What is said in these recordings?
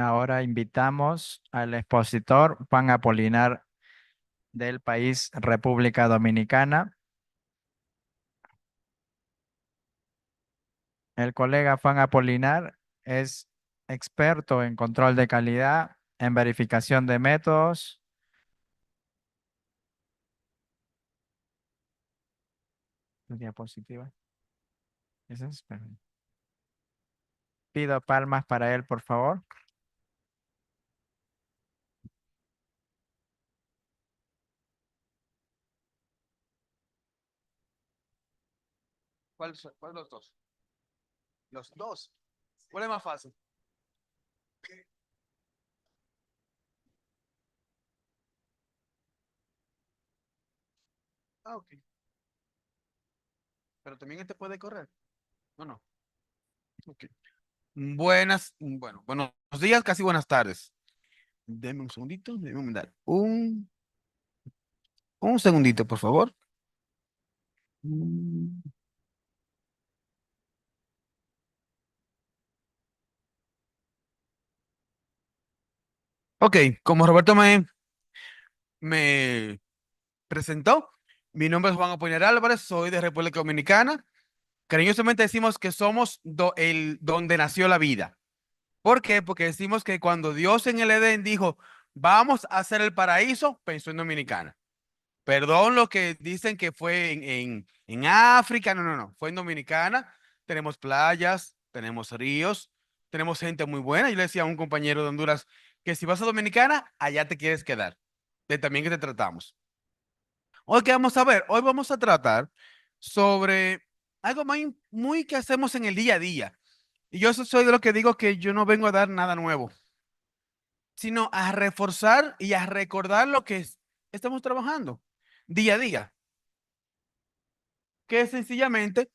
Ahora invitamos al expositor Juan Apolinar del país República Dominicana. El colega Juan Apolinar es experto en control de calidad, en verificación de métodos. ¿Tu diapositiva? ¿Esa es? Perdón. Pido palmas para él, por favor. ¿Cuál de los dos? Los dos. ¿Cuál es más fácil? Ah, ok. Pero también este puede correr. No, no. Ok. Buenos días, casi buenas tardes. Deme un segundito, déjeme mandar un segundito, por favor. Mm. Ok, como Roberto me presentó, mi nombre es Juan Apoñar Álvarez, soy de República Dominicana. Cariñosamente decimos que somos el donde nació la vida. ¿Por qué? Porque decimos que cuando Dios en el Edén dijo, vamos a hacer el paraíso, pensó en Dominicana. Perdón lo que dicen que fue en África, no, no, no, fue en Dominicana. Tenemos playas, tenemos ríos, tenemos gente muy buena. Yo le decía a un compañero de Honduras que si vas a Dominicana, allá te quieres quedar, de también que te tratamos. Hoy que vamos a ver, hoy vamos a tratar sobre algo muy que hacemos en el día a día. Y yo eso soy de lo que digo que yo no vengo a dar nada nuevo, sino a reforzar y a recordar lo que estamos trabajando día a día, que es sencillamente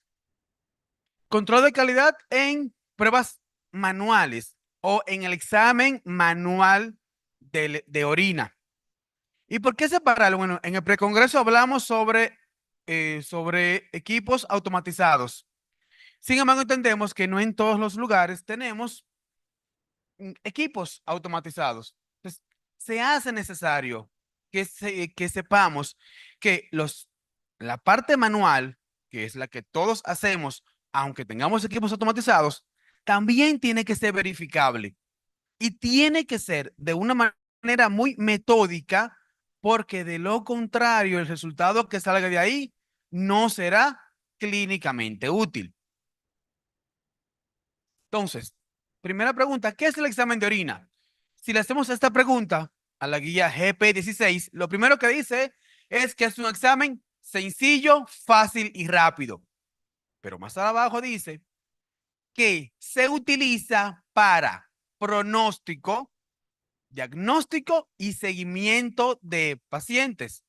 control de calidad en pruebas manuales o en el examen manual de orina. ¿Y por qué separarlo? Bueno, en el precongreso hablamos sobre equipos automatizados. Sin embargo, entendemos que no en todos los lugares tenemos equipos automatizados. Entonces, se hace necesario que sepamos que la parte manual, que es la que todos hacemos, aunque tengamos equipos automatizados, también tiene que ser verificable y tiene que ser de una manera muy metódica, porque de lo contrario, el resultado que salga de ahí no será clínicamente útil. Entonces, primera pregunta, ¿qué es el examen de orina? Si le hacemos esta pregunta a la guía GP16, lo primero que dice es que es un examen sencillo, fácil y rápido. Pero más abajo dice que se utiliza para pronóstico, diagnóstico y seguimiento de pacientes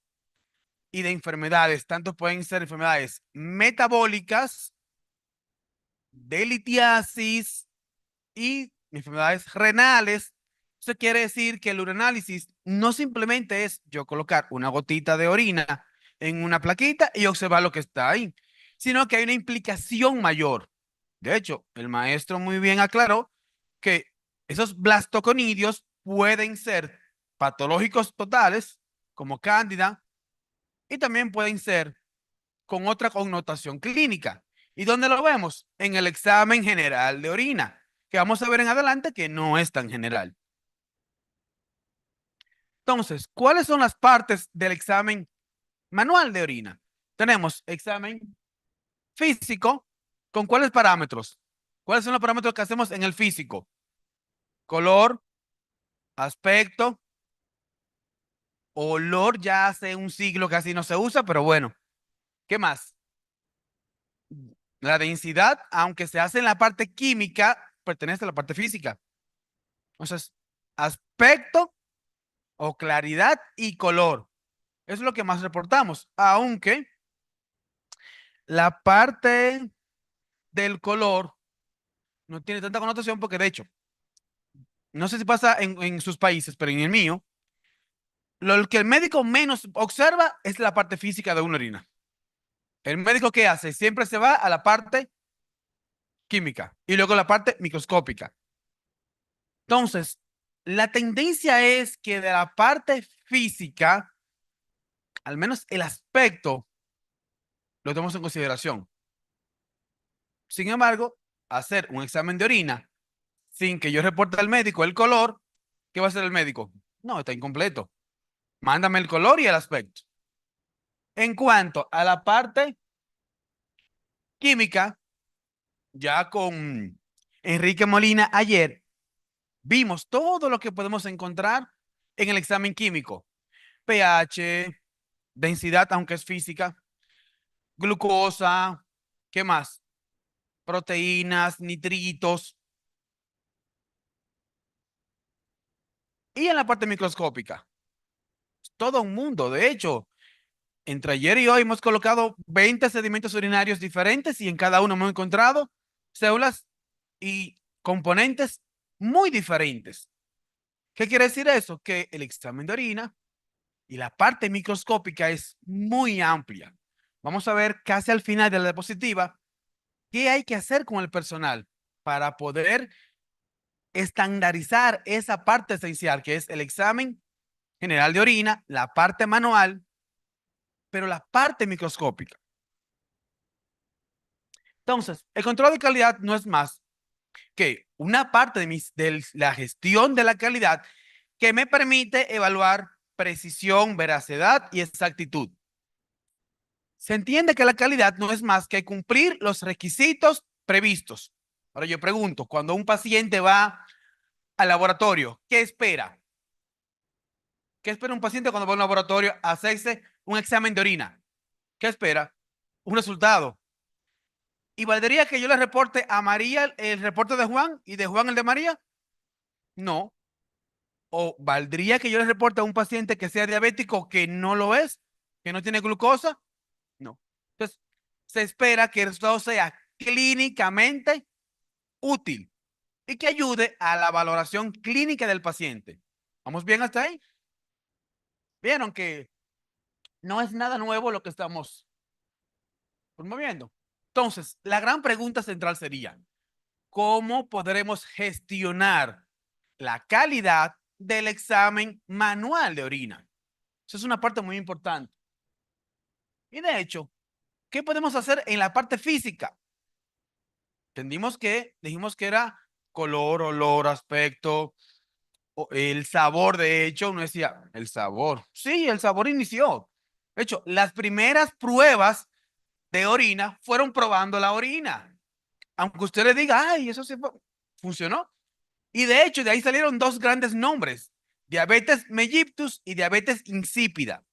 y de enfermedades. Tanto pueden ser enfermedades metabólicas, de litiasis, y enfermedades renales. Eso quiere decir que el uranálisis no simplemente es yo colocar una gotita de orina en una plaquita y observar lo que está ahí, sino que hay una implicación mayor. De hecho, el maestro muy bien aclaró que esos blastoconidios pueden ser patológicos totales, como cándida, y también pueden ser con otra connotación clínica. ¿Y dónde lo vemos? En el examen general de orina, que vamos a ver en adelante que no es tan general. Entonces, ¿cuáles son las partes del examen manual de orina? Tenemos examen físico, ¿con cuáles parámetros? ¿Cuáles son los parámetros que hacemos en el físico? Color, aspecto, olor, ya hace un siglo casi no se usa, pero bueno, ¿qué más? La densidad, aunque se hace en la parte química, pertenece a la parte física. Entonces, aspecto o claridad y color. Eso es lo que más reportamos, aunque la parte del color no tiene tanta connotación porque de hecho, no sé si pasa en sus países, pero en el mío, lo que el médico menos observa es la parte física de una orina. El médico, ¿qué hace? Siempre se va a la parte química y luego la parte microscópica. Entonces, La tendencia es que de la parte física, al menos el aspecto, lo tomamos en consideración. Sin embargo, hacer un examen de orina sin que yo reporte al médico el color, ¿qué va a hacer el médico? No, está incompleto. Mándame el color y el aspecto. En cuanto a la parte química, ya con Enrique Molina ayer vimos todo lo que podemos encontrar en el examen químico. pH, densidad, aunque es física, glucosa, ¿qué más? Proteínas, nitritos. Y en la parte microscópica, todo un mundo. De hecho, entre ayer y hoy hemos colocado 20 sedimentos urinarios diferentes y en cada uno hemos encontrado células y componentes muy diferentes. ¿Qué quiere decir eso? Que el examen de orina y la parte microscópica es muy amplia. Vamos a ver casi al final de la diapositiva qué hay que hacer con el personal para poder estandarizar esa parte esencial que es el examen general de orina, la parte manual, pero la parte microscópica. Entonces, el control de calidad no es más que una parte de la gestión de la calidad que me permite evaluar precisión, veracidad y exactitud. Se entiende que la calidad no es más que cumplir los requisitos previstos. Ahora yo pregunto, cuando un paciente va al laboratorio, ¿qué espera? ¿Qué espera un paciente cuando va a un laboratorio a hacerse un examen de orina? ¿Qué espera? Un resultado. ¿Y valdría que yo le reporte a María el reporte de Juan y de Juan el de María? No. ¿O valdría que yo le reporte a un paciente que sea diabético que no lo es, que no tiene glucosa? No. Entonces, se espera que el resultado sea clínicamente útil y que ayude a la valoración clínica del paciente. ¿Vamos bien hasta ahí? Vieron que no es nada nuevo lo que estamos promoviendo. Entonces, la gran pregunta central sería, ¿cómo podremos gestionar la calidad del examen manual de orina? Eso es una parte muy importante. Y de hecho, ¿qué podemos hacer en la parte física? Dijimos que era color, olor, aspecto, el sabor. De hecho, uno decía, el sabor. Sí, el sabor inició. De hecho, las primeras pruebas de orina fueron probando la orina. Aunque usted le diga, ay, eso sí funcionó. Y de hecho, de ahí salieron dos grandes nombres, diabetes mellitus y diabetes insípida.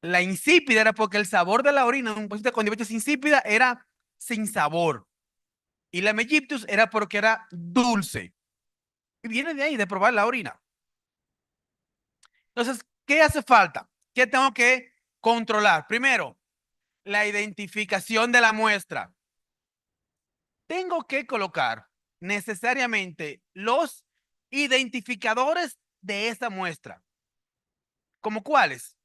La insípida era porque el sabor de la orina de un paciente con diabetes insípida era sin sabor. Y la mellitus era porque era dulce. Y viene de ahí, de probar la orina. Entonces, ¿qué hace falta? ¿Qué tengo que controlar? Primero, la identificación de la muestra. Tengo que colocar necesariamente los identificadores de esa muestra. ¿Como cuáles?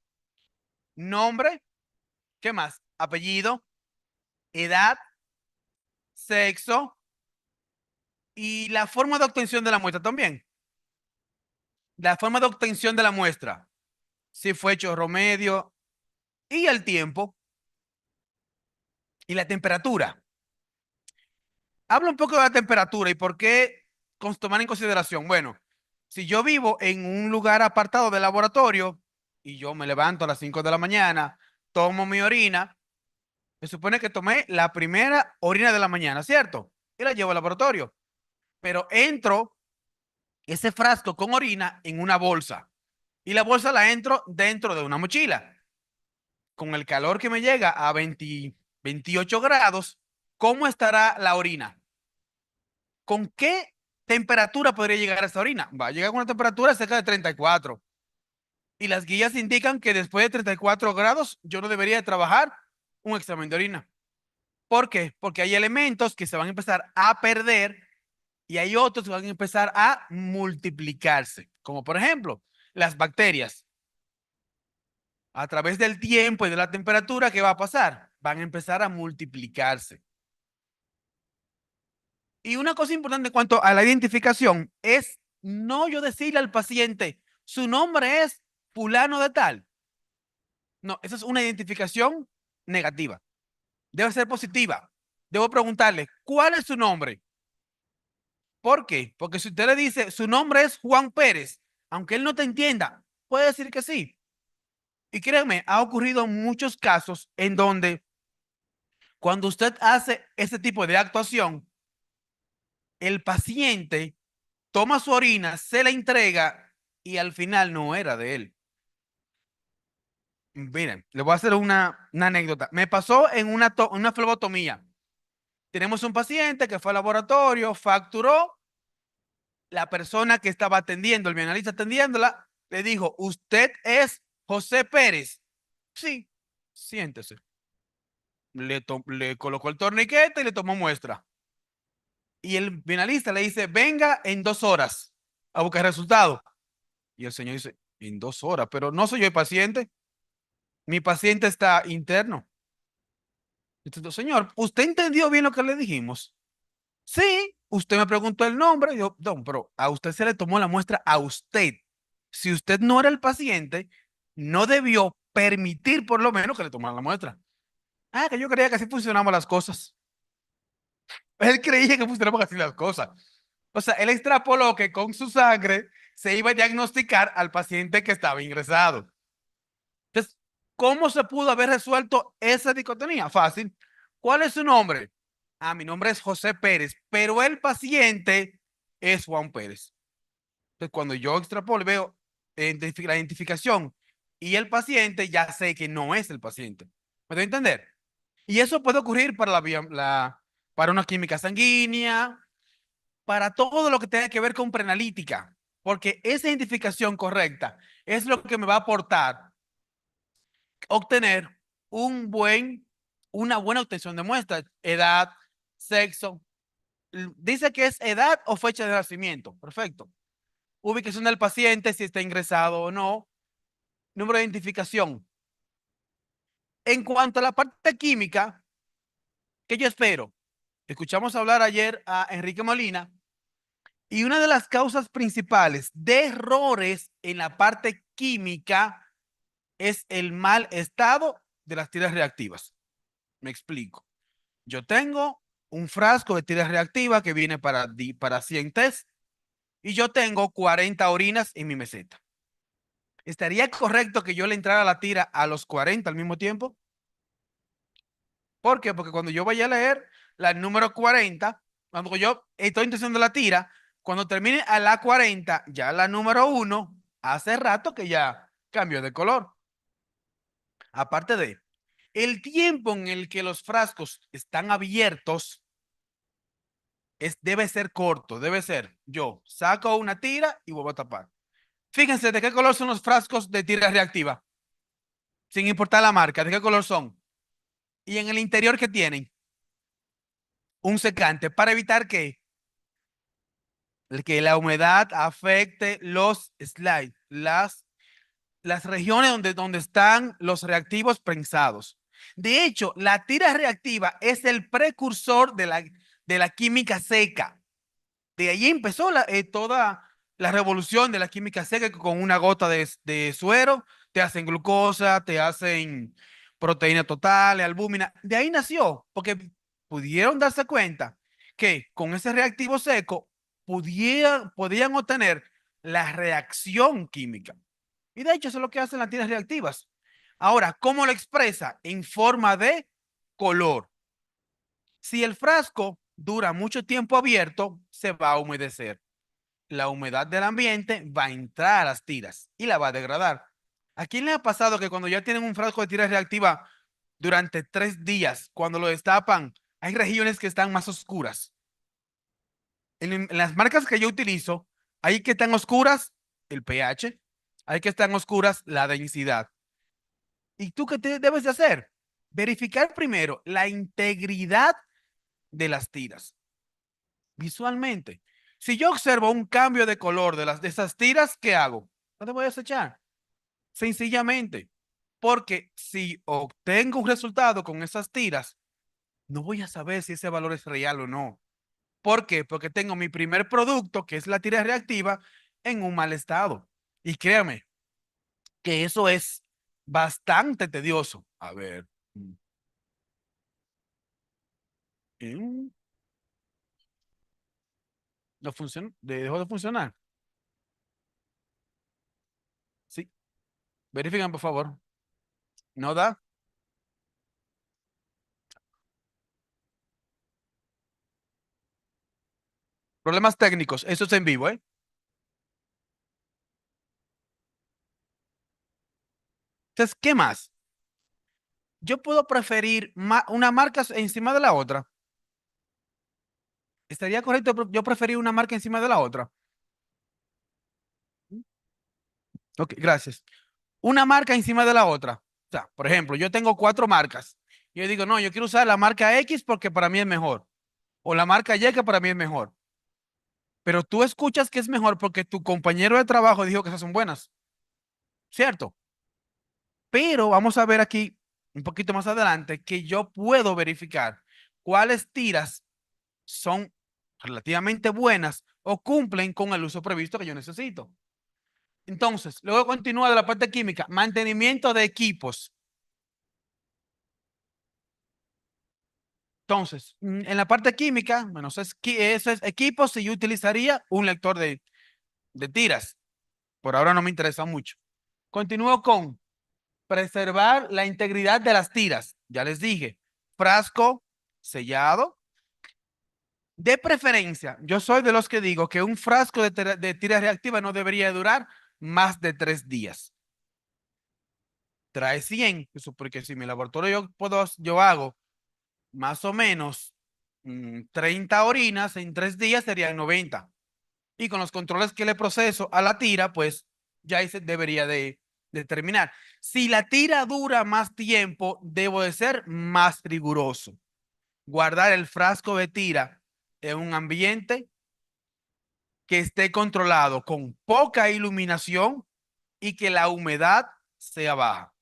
Nombre, ¿qué más? Apellido, edad, sexo y la forma de obtención de la muestra también. La forma de obtención de la muestra, si fue chorro medio y el tiempo y la temperatura. Habla un poco de la temperatura y por qué tomar en consideración. Bueno, si yo vivo en un lugar apartado del laboratorio y yo me levanto a las 5 de la mañana, tomo mi orina, se supone que tomé la primera orina de la mañana, ¿cierto? Y la llevo al laboratorio. Pero entro ese frasco con orina en una bolsa y la bolsa la entro dentro de una mochila. Con el calor que me llega a 28 grados, ¿cómo estará la orina? ¿Con qué temperatura podría llegar a esta orina? Va a llegar con una temperatura cerca de 34. Y las guías indican que después de 34 grados yo no debería de trabajar un examen de orina. ¿Por qué? Porque hay elementos que se van a empezar a perder y hay otros que van a empezar a multiplicarse. Como por ejemplo, las bacterias. A través del tiempo y de la temperatura, ¿qué va a pasar? Van a empezar a multiplicarse. Y una cosa importante en cuanto a la identificación es No yo decirle al paciente, su nombre es fulano de tal. No, esa es una identificación negativa. Debe ser positiva. Debo preguntarle, ¿cuál es su nombre? ¿Por qué? Porque si usted le dice, su nombre es Juan Pérez, aunque él no te entienda, puede decir que sí. Y créeme, ha ocurrido muchos casos en donde cuando usted hace ese tipo de actuación, el paciente toma su orina, se la entrega y al final no era de él. Miren, le voy a hacer una anécdota. Me pasó en una flebotomía. Tenemos un paciente que fue al laboratorio, facturó, la persona que estaba atendiendo, el analista atendiéndola, le dijo, ¿usted es José Pérez? Sí, siéntese. Le colocó el torniquete y le tomó muestra. Y el bienalista le dice, venga en 2 horas a buscar resultados. Y el señor dice, en 2 horas, pero no soy yo el paciente. Mi paciente está interno. Entonces, señor, ¿usted entendió bien lo que le dijimos? Sí, usted me preguntó el nombre. Yo, don, pero a usted se le tomó la muestra a usted. Si usted no era el paciente, no debió permitir por lo menos que le tomaran la muestra. Ah, que yo creía que así funcionaban las cosas. Él creía que funcionaban así las cosas. O sea, él extrapoló que con su sangre se iba a diagnosticar al paciente que estaba ingresado. Entonces, ¿cómo se pudo haber resuelto esa dicotomía? Fácil. ¿Cuál es su nombre? Ah, mi nombre es José Pérez, pero el paciente es Juan Pérez. Entonces, cuando yo extrapolo, veo la identificación y el paciente, ya sé que no es el paciente. ¿Me doy a entender? Y eso puede ocurrir para para una química sanguínea, para todo lo que tenga que ver con preanalítica, porque esa identificación correcta es lo que me va a aportar obtener un buen, una buena obtención de muestras, edad, sexo. Dice que es edad o fecha de nacimiento. Perfecto. Ubicación del paciente, si está ingresado o no. Número de identificación. En cuanto a la parte química, ¿qué yo espero? Escuchamos hablar ayer a Enrique Molina y una de las causas principales de errores en la parte química es el mal estado de las tiras reactivas. Me explico. Yo tengo un frasco de tiras reactivas que viene para 100 test y yo tengo 40 orinas en mi meseta. ¿Estaría correcto que yo le entrara la tira a los 40 al mismo tiempo? ¿Por qué? Porque cuando yo vaya a leer la número 40, cuando yo estoy intentando la tira, cuando termine a la 40, ya la número 1, hace rato que ya cambió de color. Aparte de el tiempo en el que los frascos están abiertos debe ser corto, debe ser yo saco una tira y vuelvo a tapar. Fíjense de qué color son los frascos de tira reactiva, sin importar la marca, de qué color son. Y en el interior que tienen un secante para evitar que la humedad afecte los slides, las regiones donde están los reactivos prensados. De hecho, la tira reactiva es el precursor de la química seca. De ahí empezó toda la revolución de la química seca, que con una gota de suero te hacen glucosa, te hacen proteína total, albúmina. De ahí nació, porque pudieron darse cuenta que con ese reactivo seco podían obtener la reacción química. Y de hecho eso es lo que hacen las tiras reactivas. Ahora, ¿cómo lo expresa? En forma de color. Si el frasco dura mucho tiempo abierto, se va a humedecer. La humedad del ambiente va a entrar a las tiras y la va a degradar. ¿A quién le ha pasado que cuando ya tienen un frasco de tira reactiva durante 3 días, cuando lo destapan, hay regiones que están más oscuras? En las marcas que yo utilizo, hay que están oscuras el pH, hay que están oscuras la densidad. ¿Y tú qué debes de hacer? Verificar primero la integridad de las tiras visualmente. Si yo observo un cambio de color de esas tiras, ¿qué hago? No te voy a desechar. Sencillamente, porque si obtengo un resultado con esas tiras, no voy a saber si ese valor es real o no. ¿Por qué? Porque tengo mi primer producto, que es la tira reactiva, en un mal estado. Y créame que eso es bastante tedioso. A ver. mm, No funciona, dejó de funcionar. Sí, verifican por favor. No da. Problemas técnicos. Eso es en vivo, ¿eh? Entonces, ¿qué más? Yo puedo preferir una marca encima de la otra. ¿Estaría correcto yo preferir una marca encima de la otra? Ok, gracias. Una marca encima de la otra. O sea, por ejemplo, yo tengo cuatro marcas. Yo digo, no, yo quiero usar la marca X porque para mí es mejor. O la marca Y que para mí es mejor. Pero tú escuchas que es mejor porque tu compañero de trabajo dijo que esas son buenas. ¿Cierto? Pero vamos a ver aquí un poquito más adelante que yo puedo verificar cuáles tiras son relativamente buenas o cumplen con el uso previsto que yo necesito. Entonces, luego continúa de la parte química, mantenimiento de equipos. Entonces, en la parte química, bueno, eso es equipos y yo utilizaría un lector de tiras. Por ahora no me interesa mucho. Continúo con preservar la integridad de las tiras. Ya les dije, frasco sellado. De preferencia, yo soy de los que digo que un frasco de tira reactiva no debería durar más de 3 días. Trae 100, porque si mi laboratorio yo hago más o menos 30 orinas en 3 días serían 90. Y con los controles que le proceso a la tira, pues ya ahí se debería de terminar. Si la tira dura más tiempo, debo de ser más riguroso. Guardar el frasco de tira en un ambiente que esté controlado con poca iluminación y que la humedad sea baja.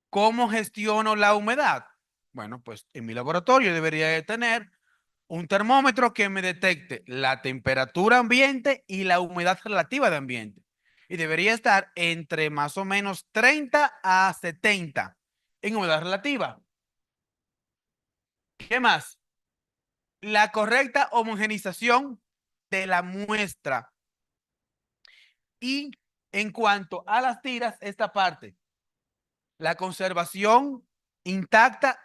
¿Cómo gestiono la humedad? Bueno, pues en mi laboratorio debería de tener un termómetro que me detecte la temperatura ambiente y la humedad relativa de ambiente. Y debería estar entre más o menos 30 a 70 en humedad relativa. ¿Qué más? La correcta homogenización de la muestra. Y en cuanto a las tiras, esta parte, la conservación intacta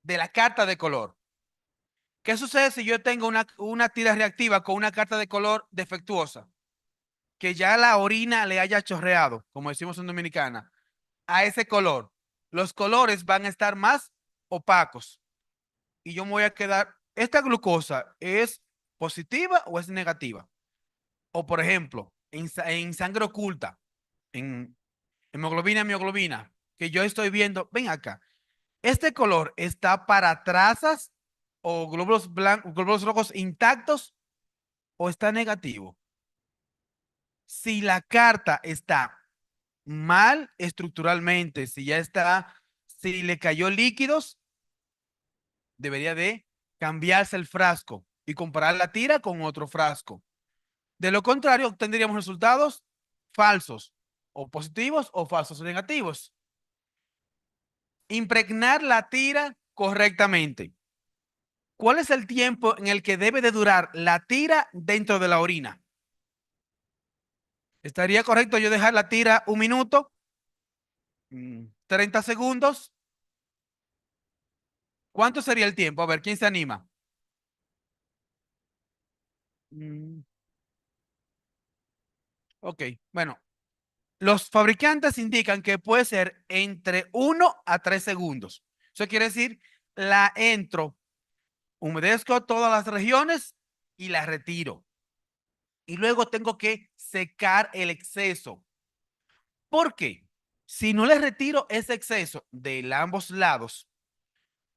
de la carta de color. ¿Qué sucede si yo tengo una tira reactiva con una carta de color defectuosa? Que ya la orina le haya chorreado, como decimos en Dominicana, a ese color. Los colores van a estar más opacos y yo me voy a quedar, ¿esta glucosa es positiva o es negativa? O por ejemplo, en sangre oculta, en hemoglobina, mioglobina, que yo estoy viendo, ven acá, ¿este color está para trazas o glóbulos blancos, glóbulos rojos intactos o está negativo? Si la carta está mal estructuralmente, si ya está, si le cayó líquidos, debería de cambiarse el frasco y comparar la tira con otro frasco. De lo contrario, obtendríamos resultados falsos, o positivos o falsos o negativos. Impregnar la tira correctamente. ¿Cuál es el tiempo en el que debe de durar la tira dentro de la orina? ¿Estaría correcto yo dejar la tira 1 minuto? 30 segundos. ¿Cuánto sería el tiempo? A ver, ¿quién se anima? Mm, ok, bueno, los fabricantes indican que puede ser entre 1 a 3 segundos. Eso quiere decir, la entro, humedezco todas las regiones y la retiro. Y luego tengo que secar el exceso. ¿Por qué? Si no le retiro ese exceso de ambos lados,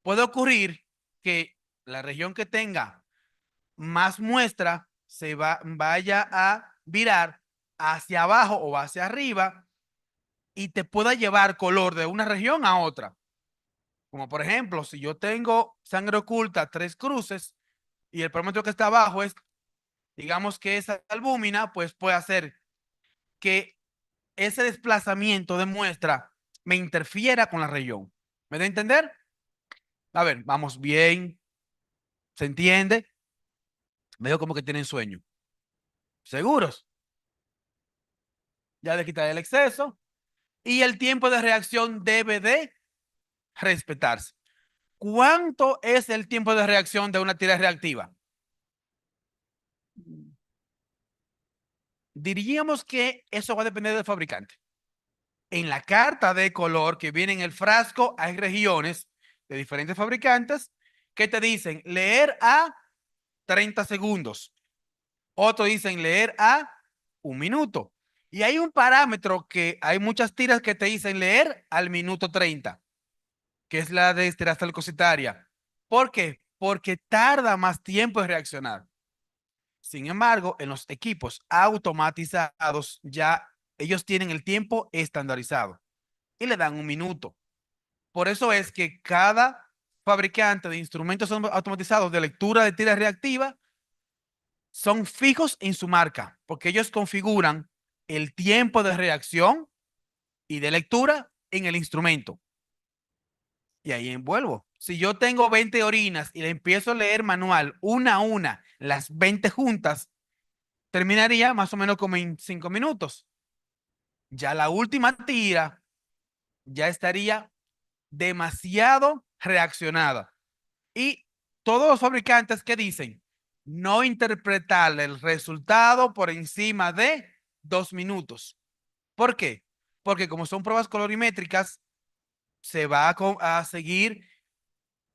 puede ocurrir que la región que tenga más muestra vaya a virar hacia abajo o hacia arriba y te pueda llevar color de una región a otra. Como por ejemplo, si yo tengo sangre oculta 3 cruces, y el parámetro que está abajo es, digamos que esa albúmina, pues puede hacer que ese desplazamiento de muestra me interfiera con la región. ¿Me da a entender? A ver, vamos bien, ¿se entiende? Veo como que tienen sueño. ¿Seguros? Ya de quitar el exceso y el tiempo de reacción debe de respetarse. ¿Cuánto es el tiempo de reacción de una tira reactiva? Diríamos que eso va a depender del fabricante. En la carta de color que viene en el frasco hay regiones de diferentes fabricantes que te dicen leer a 30 segundos. Otros dicen leer a 1 minuto. Y hay un parámetro que hay muchas tiras que te dicen leer al minuto 30, que es la de esterastalcocitaria. ¿Por qué? Porque tarda más tiempo en reaccionar. Sin embargo, en los equipos automatizados ya ellos tienen el tiempo estandarizado y le dan 1 minuto. Por eso es que cada fabricante de instrumentos automatizados de lectura de tira reactiva son fijos en su marca, porque ellos configuran el tiempo de reacción y de lectura en el instrumento. Y ahí envuelvo. Si yo tengo 20 orinas y le empiezo a leer manual una a una, las 20 juntas, terminaría más o menos como en 5 minutos. Ya la última tira ya estaría demasiado reaccionada. Y todos los fabricantes que dicen no interpretar el resultado por encima de 2 minutos. ¿Por qué? Porque como son pruebas colorimétricas, se va a seguir,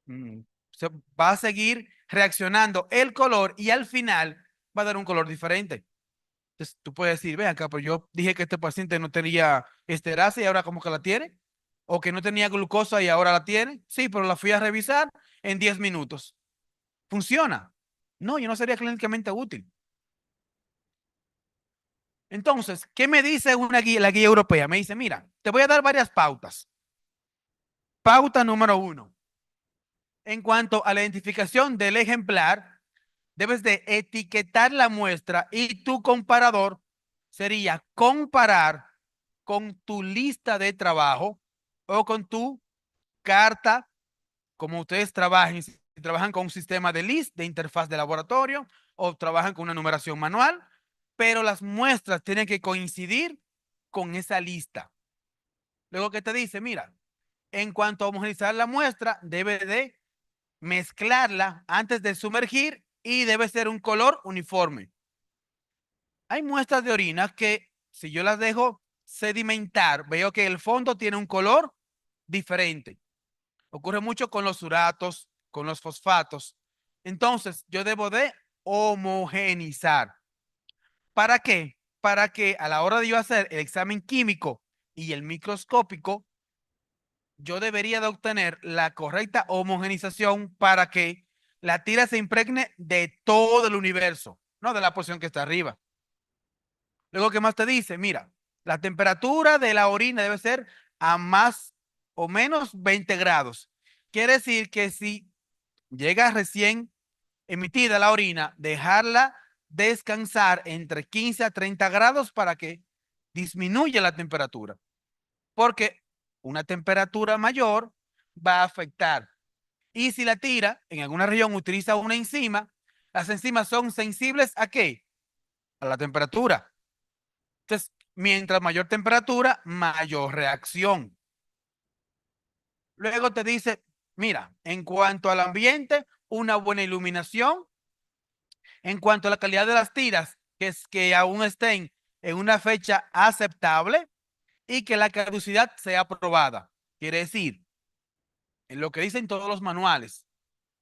mm, se va a seguir reaccionando el color y al final va a dar un color diferente. Entonces tú puedes decir, ven acá, pues yo dije que este paciente no tenía esterasa y ahora como que la tiene, o que no tenía glucosa y ahora la tiene. Sí, pero la fui a revisar en 10 minutos. ¿Funciona? No, yo no sería clínicamente útil. Entonces, ¿qué me dice la guía europea? Me dice, mira, te voy a dar varias pautas. Pauta número 1. En cuanto a la identificación del ejemplar, debes de etiquetar la muestra y tu comparador sería comparar con tu lista de trabajo o con tu carta, como ustedes trabajen, si trabajan con un sistema de list, de interfaz de laboratorio, o trabajan con una numeración manual, pero las muestras tienen que coincidir con esa lista. Luego que te dice, mira, en cuanto a homogeneizar la muestra, debe de mezclarla antes de sumergir y debe ser un color uniforme. Hay muestras de orina que si yo las dejo sedimentar, veo que el fondo tiene un color diferente. Ocurre mucho con los uratos, con los fosfatos. Entonces, yo debo de homogenizar. ¿Para qué? Para que a la hora de yo hacer el examen químico y el microscópico, yo debería de obtener la correcta homogenización para que la tira se impregne de todo el universo, no de la porción que está arriba. Luego, ¿qué más te dice? Mira, la temperatura de la orina debe ser a más o menos 20 grados. Quiere decir que si llega recién emitida la orina, dejarla descansar entre 15 a 30 grados para que disminuya la temperatura. Porque una temperatura mayor va a afectar. Y si la tira en alguna región utiliza una enzima, las enzimas son sensibles ¿a qué? A la temperatura. Entonces, mientras mayor temperatura, mayor reacción. Luego te dice, mira, en cuanto al ambiente, una buena iluminación. En cuanto a la calidad de las tiras, que es que aún estén en una fecha aceptable y que la caducidad sea aprobada. Quiere decir, en lo que dicen todos los manuales,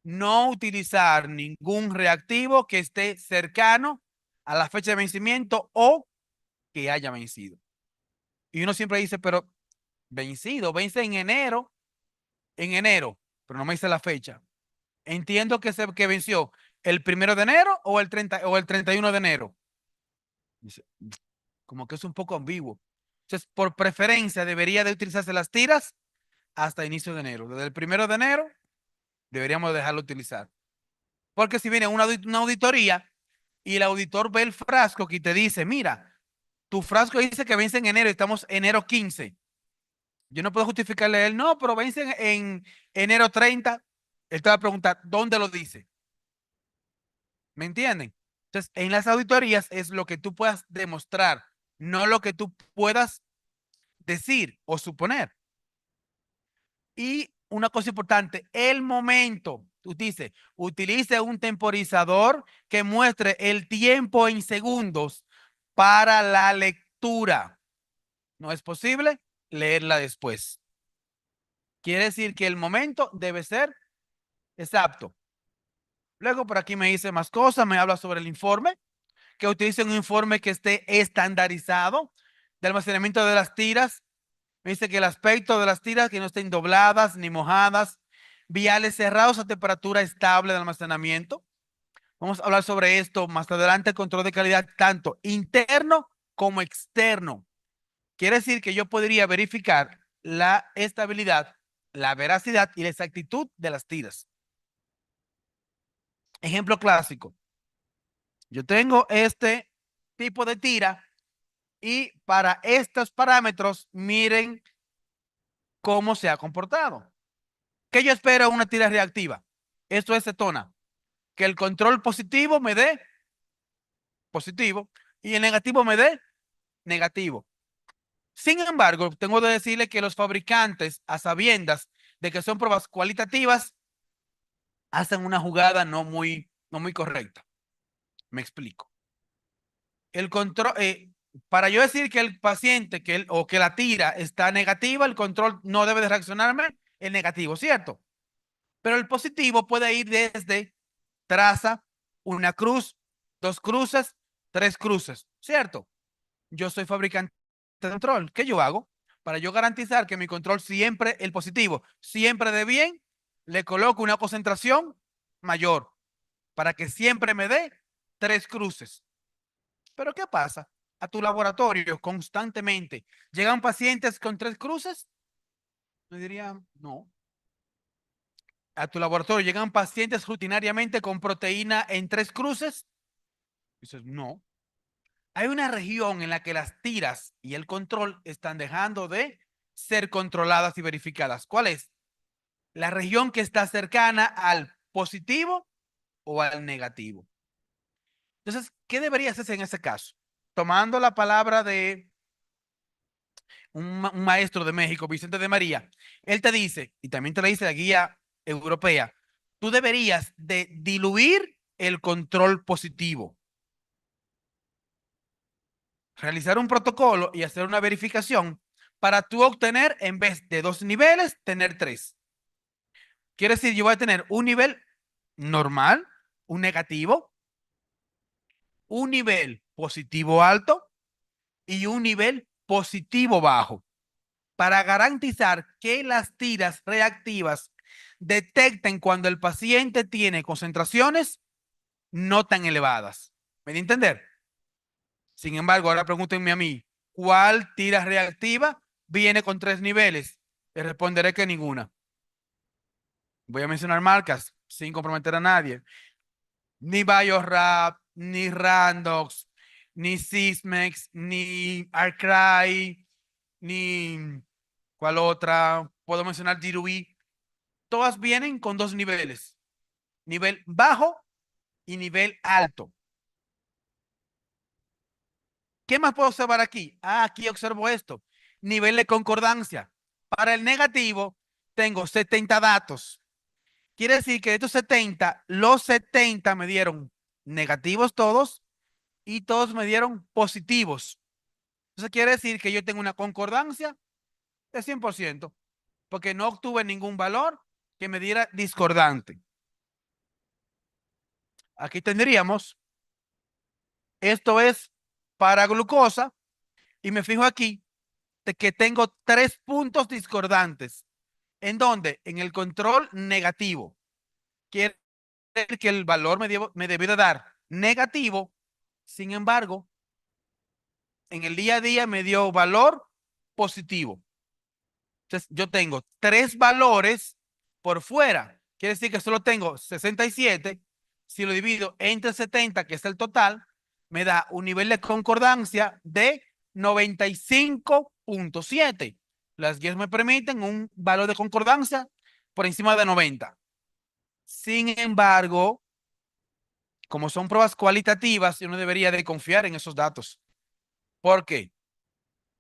no utilizar ningún reactivo que esté cercano a la fecha de vencimiento o que haya vencido. Y uno siempre dice, pero vencido, vence en enero, pero no me dice la fecha. Entiendo que venció el 1 de enero o el 30 o el 31 de enero. Dice, como que es un poco ambiguo. Entonces, por preferencia, debería de utilizarse las tiras hasta inicio de enero. Desde el 1 de enero deberíamos dejarlo utilizar. Porque si viene una auditoría y el auditor ve el frasco que te dice, mira, tu frasco dice que vence en enero y estamos enero 15. Yo no puedo justificarle a él, no, pero vence en enero 30. Él te va a preguntar, ¿dónde lo dice? ¿Me entienden? Entonces, en las auditorías es lo que tú puedas demostrar, no lo que tú puedas decir o suponer. Y una cosa importante, el momento. Tú dices, utilice un temporizador que muestre el tiempo en segundos para la lectura. No es posible leerla después. Quiere decir que el momento debe ser exacto. Luego por aquí me dice más cosas, me habla sobre el informe, que utilice un informe que esté estandarizado de almacenamiento de las tiras. Me dice que el aspecto de las tiras que no estén dobladas ni mojadas, viales cerrados a temperatura estable de almacenamiento. Vamos a hablar sobre esto más adelante, control de calidad tanto interno como externo. Quiere decir que yo podría verificar la estabilidad, la veracidad y la exactitud de las tiras. Ejemplo clásico. Yo tengo este tipo de tira y para estos parámetros, miren cómo se ha comportado. ¿Qué yo espero en una tira reactiva? Esto es cetona. Que el control positivo me dé positivo y el negativo me dé negativo. Sin embargo, tengo que decirle que los fabricantes, a sabiendas de que son pruebas cualitativas, hacen una jugada no muy correcta. Me explico. El control, para yo decir que el paciente o que la tira está negativa, el control no debe de reaccionarme el negativo, ¿cierto? Pero el positivo puede ir desde traza, una cruz, dos cruces, tres cruces, ¿cierto? Yo soy fabricante de control. ¿Qué yo hago? Para yo garantizar que mi control siempre, el positivo, siempre de bien, le coloco una concentración mayor para que siempre me dé tres cruces. Pero ¿qué pasa? A tu laboratorio constantemente llegan pacientes con tres cruces. Me diría, no. A tu laboratorio llegan pacientes rutinariamente con proteína en tres cruces. Dices, no. Hay una región en la que las tiras y el control están dejando de ser controladas y verificadas. ¿Cuál es? La región que está cercana al positivo o al negativo. Entonces, ¿qué debería hacerse en ese caso? Tomando la palabra de un maestro de México, Vicente de María, él te dice, y también te lo dice la guía europea, tú deberías de diluir el control positivo, realizar un protocolo y hacer una verificación para tú obtener, en vez de dos niveles, tener tres. Quiere decir, yo voy a tener un nivel normal, un negativo, un nivel positivo alto y un nivel positivo bajo, para garantizar que las tiras reactivas detecten cuando el paciente tiene concentraciones no tan elevadas. ¿Me di a entender? Sin embargo, ahora pregúntenme a mí, ¿cuál tira reactiva viene con tres niveles? Les responderé que ninguna. Voy a mencionar marcas sin comprometer a nadie. Ni Biorap, ni Randox, ni Sysmex, ni Arcry, ni ¿cuál otra? Puedo mencionar Dirubi. Todas vienen con dos niveles, nivel bajo y nivel alto. ¿Qué más puedo observar aquí? Aquí observo esto. Nivel de concordancia. Para el negativo, tengo 70 datos. Quiere decir que de estos 70, los 70 me dieron negativos todos y todos me dieron positivos. Eso quiere decir que yo tengo una concordancia de 100%, porque no obtuve ningún valor que me diera discordante. Aquí tendríamos, esto es para glucosa, y me fijo aquí de que tengo tres puntos discordantes. ¿En dónde? En el control negativo. Quiere decir que el valor me debió de dar negativo, sin embargo, en el día a día me dio valor positivo. Entonces, yo tengo tres valores por fuera. Quiere decir que solo tengo 67, si lo divido entre 70, que es el total, me da un nivel de concordancia de 95.7. Las guías me permiten un valor de concordancia por encima de 90. Sin embargo, como son pruebas cualitativas, uno debería de confiar en esos datos. ¿Por qué?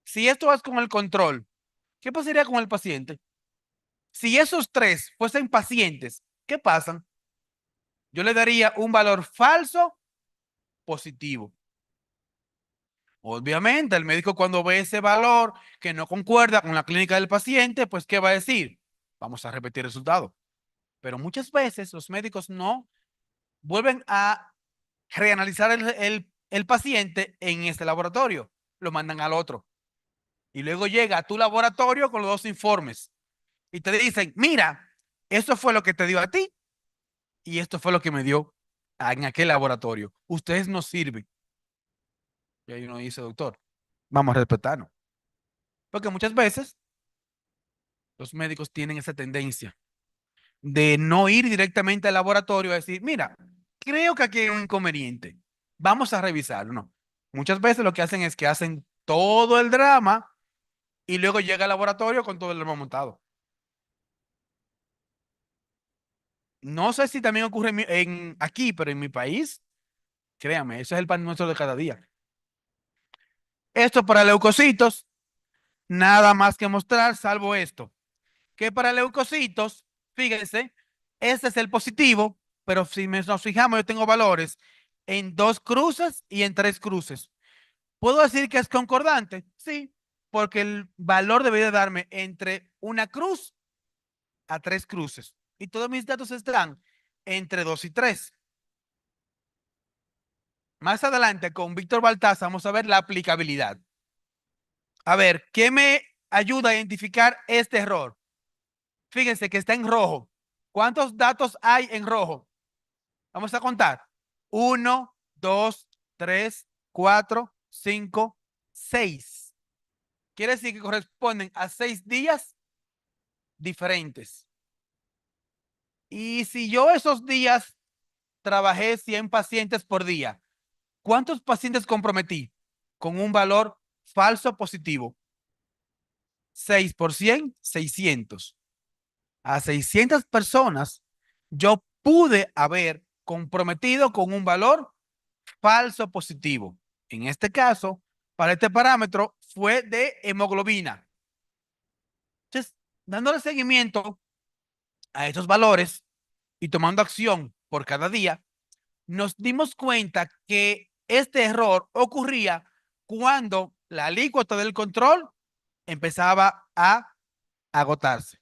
Si esto es con el control, ¿qué pasaría con el paciente? Si esos tres fuesen pacientes, ¿qué pasan? Yo le daría un valor falso positivo. Obviamente, el médico cuando ve ese valor que no concuerda con la clínica del paciente, pues ¿qué va a decir? Vamos a repetir el resultado. Pero muchas veces los médicos no vuelven a reanalizar el paciente en este laboratorio, lo mandan al otro. Y luego llega a tu laboratorio con los dos informes y te dicen, mira, esto fue lo que te dio a ti y esto fue lo que me dio en aquel laboratorio. Ustedes no sirven. Y ahí uno dice, doctor, vamos a respetarnos. Porque muchas veces los médicos tienen esa tendencia de no ir directamente al laboratorio a decir, mira, creo que aquí hay un inconveniente. Vamos a revisarlo. No. Muchas veces lo que hacen es que hacen todo el drama y luego llega al laboratorio con todo el drama montado. No sé si también ocurre aquí, pero en mi país, créame, eso es el pan nuestro de cada día. Esto para leucocitos, nada más que mostrar, salvo esto. Que para leucocitos, fíjense, este es el positivo, pero si nos fijamos, yo tengo valores en 2 cruces y en 3 cruces. ¿Puedo decir que es concordante? Sí, porque el valor debería darme entre una cruz a 3 cruces. Y todos mis datos están entre 2 y 3. Más adelante, con Víctor Baltaza, vamos a ver la aplicabilidad. A ver, ¿qué me ayuda a identificar este error? Fíjense que está en rojo. ¿Cuántos datos hay en rojo? Vamos a contar. 1, 2, 3, 4, 5, 6. Quiere decir que corresponden a 6 días diferentes. Y si yo esos días trabajé 100 pacientes por día, ¿cuántos pacientes comprometí con un valor falso positivo? 6 por 100, 600. A 600 personas yo pude haber comprometido con un valor falso positivo. En este caso, para este parámetro fue de hemoglobina. Entonces, dándole seguimiento a estos valores y tomando acción por cada día, nos dimos cuenta que este error ocurría cuando la alícuota del control empezaba a agotarse.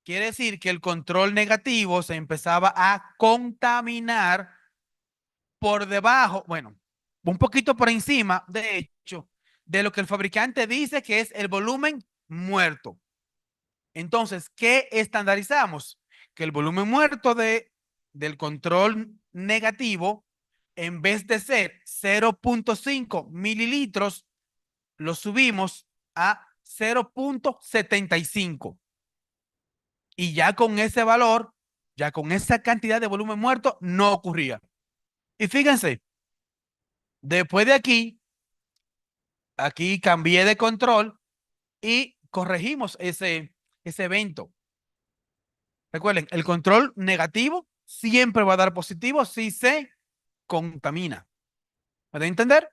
Quiere decir que el control negativo se empezaba a contaminar por debajo, bueno, un poquito por encima, de hecho, de lo que el fabricante dice que es el volumen muerto. Entonces, ¿qué estandarizamos? Que el volumen muerto del control negativo, en vez de ser 0.5 mililitros, lo subimos a 0.75. Y ya con ese valor, ya con esa cantidad de volumen muerto, no ocurría. Y fíjense, después de aquí cambié de control y corregimos ese evento. Recuerden, el control negativo siempre va a dar positivo si se contamina. ¿Pueden entender?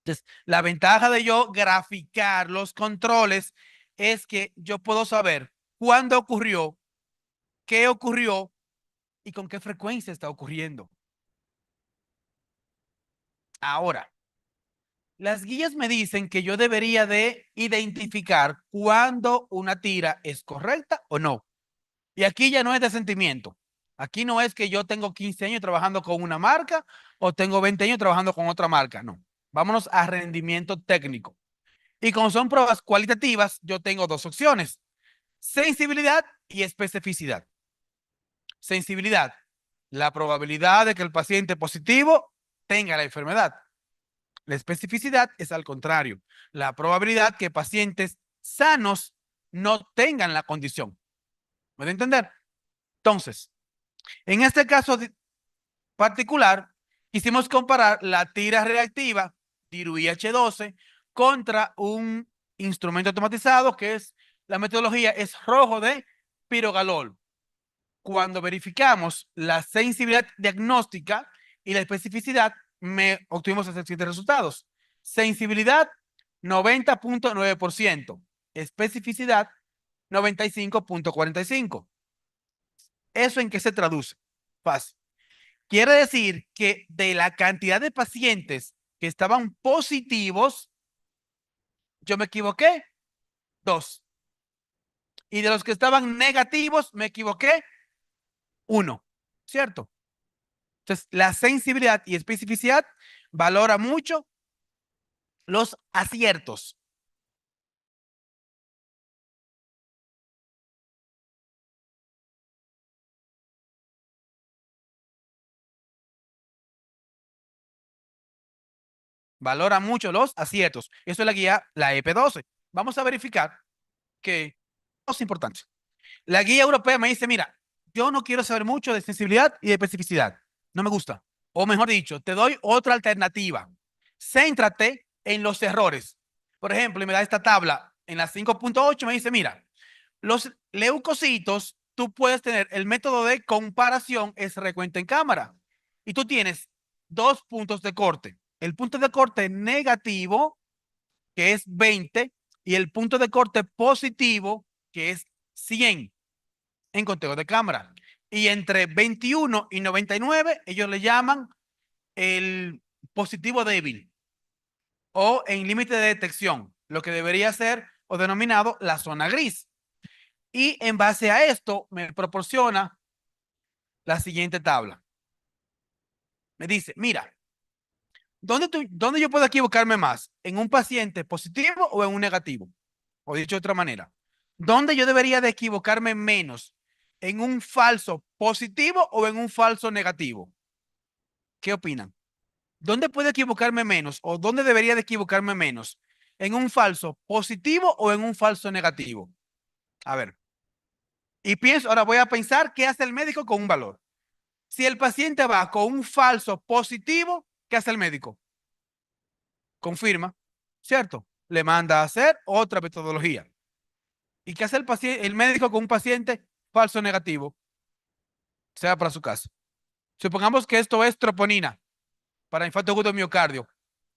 Entonces, la ventaja de yo graficar los controles es que yo puedo saber cuándo ocurrió, qué ocurrió y con qué frecuencia está ocurriendo. Ahora, las guías me dicen que yo debería de identificar cuándo una tira es correcta o no. Y aquí ya no es de sentimiento. Aquí no es que yo tengo 15 años trabajando con una marca o tengo 20 años trabajando con otra marca. No. Vámonos a rendimiento técnico. Y como son pruebas cualitativas, yo tengo 2 opciones. Sensibilidad y especificidad. Sensibilidad. La probabilidad de que el paciente positivo tenga la enfermedad. La especificidad es al contrario. La probabilidad que pacientes sanos no tengan la condición. ¿Puede entender? Entonces, En este caso particular, quisimos comparar la tira reactiva DIRU IH12 contra un instrumento automatizado que es, la metodología es rojo de pirogalol. Cuando verificamos la sensibilidad diagnóstica y la especificidad, me obtuvimos los siguientes resultados. Sensibilidad 90.9%, especificidad 95.45%. ¿Eso en qué se traduce? Fácil. Quiere decir que de la cantidad de pacientes que estaban positivos, yo me equivoqué, 2. Y de los que estaban negativos, me equivoqué, 1. ¿Cierto? Entonces, la sensibilidad y especificidad valora mucho los aciertos. Valora mucho los aciertos. Eso es la guía, la EP12. Vamos a verificar que es importante. La guía europea me dice, mira, yo no quiero saber mucho de sensibilidad y de especificidad. No me gusta. O mejor dicho, te doy otra alternativa. Céntrate en los errores. Por ejemplo, y me da esta tabla en la 5.8, me dice, mira, los leucocitos, tú puedes tener el método de comparación es recuento en cámara. Y tú tienes dos puntos de corte. El punto de corte negativo, que es 20, y el punto de corte positivo, que es 100 en conteo de cámara. Y entre 21 y 99, ellos le llaman el positivo débil o en límite de detección, lo que debería ser o denominado la zona gris. Y en base a esto me proporciona la siguiente tabla. Me dice, mira, ¿dónde yo puedo equivocarme más? ¿En un paciente positivo o en un negativo? O dicho de otra manera, ¿dónde yo debería de equivocarme menos? ¿En un falso positivo o en un falso negativo? ¿Qué opinan? ¿Dónde puedo equivocarme menos o dónde debería de equivocarme menos? ¿En un falso positivo o en un falso negativo? A ver, y pienso, ahora voy a pensar qué hace el médico con un valor. Si el paciente va con un falso positivo, ¿qué hace el médico? Confirma, ¿cierto? Le manda a hacer otra metodología. ¿Y qué hace el médico con un paciente falso negativo? Sea para su casa. Supongamos que esto es troponina para infarto agudo de miocardio.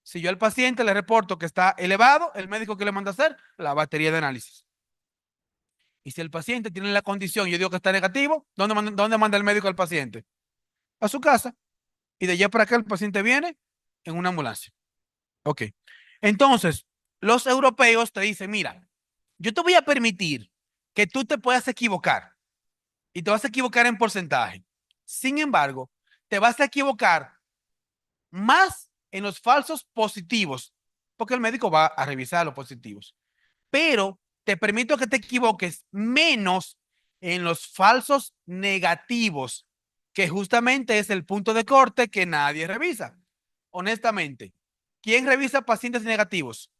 Si yo al paciente le reporto que está elevado, el médico que le manda a hacer la batería de análisis. Y si el paciente tiene la condición y yo digo que está negativo, ¿dónde manda el médico al paciente? A su casa. Y de allá para acá el paciente viene en una ambulancia. Ok. Entonces, los europeos te dicen, mira, yo te voy a permitir que tú te puedas equivocar y te vas a equivocar en porcentaje. Sin embargo, te vas a equivocar más en los falsos positivos, porque el médico va a revisar los positivos. Pero te permito que te equivoques menos en los falsos negativos, que justamente es el punto de corte que nadie revisa. Honestamente, ¿quién revisa pacientes negativos?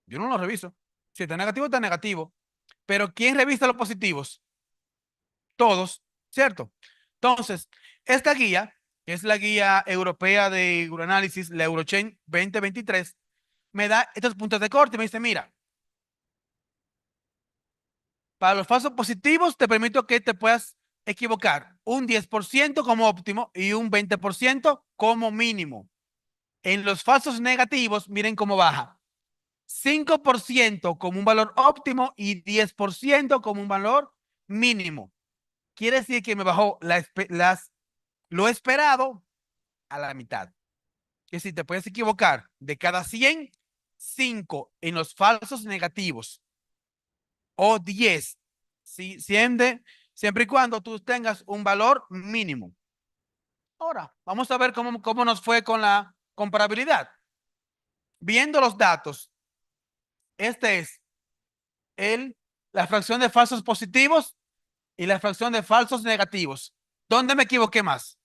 Yo no los reviso. Si está negativo, está negativo. Pero ¿quién revisa los positivos? Todos, ¿cierto? Entonces, esta guía, que es la guía europea de uroanálisis, la Eurochain 2023, me da estos puntos de corte y me dice, mira, para los falsos positivos te permito que te puedas equivocar un 10% como óptimo y un 20% como mínimo. En los falsos negativos, miren cómo baja. 5% como un valor óptimo y 10% como un valor mínimo. Quiere decir que me bajó lo esperado a la mitad. Que si te puedes equivocar de cada 100, 5 en los falsos negativos o 10 siempre y cuando tú tengas un valor mínimo. Ahora, vamos a ver cómo nos fue con la comparabilidad. Viendo los datos, este es el, la fracción de falsos positivos y la fracción de falsos negativos. ¿Dónde me equivoqué más?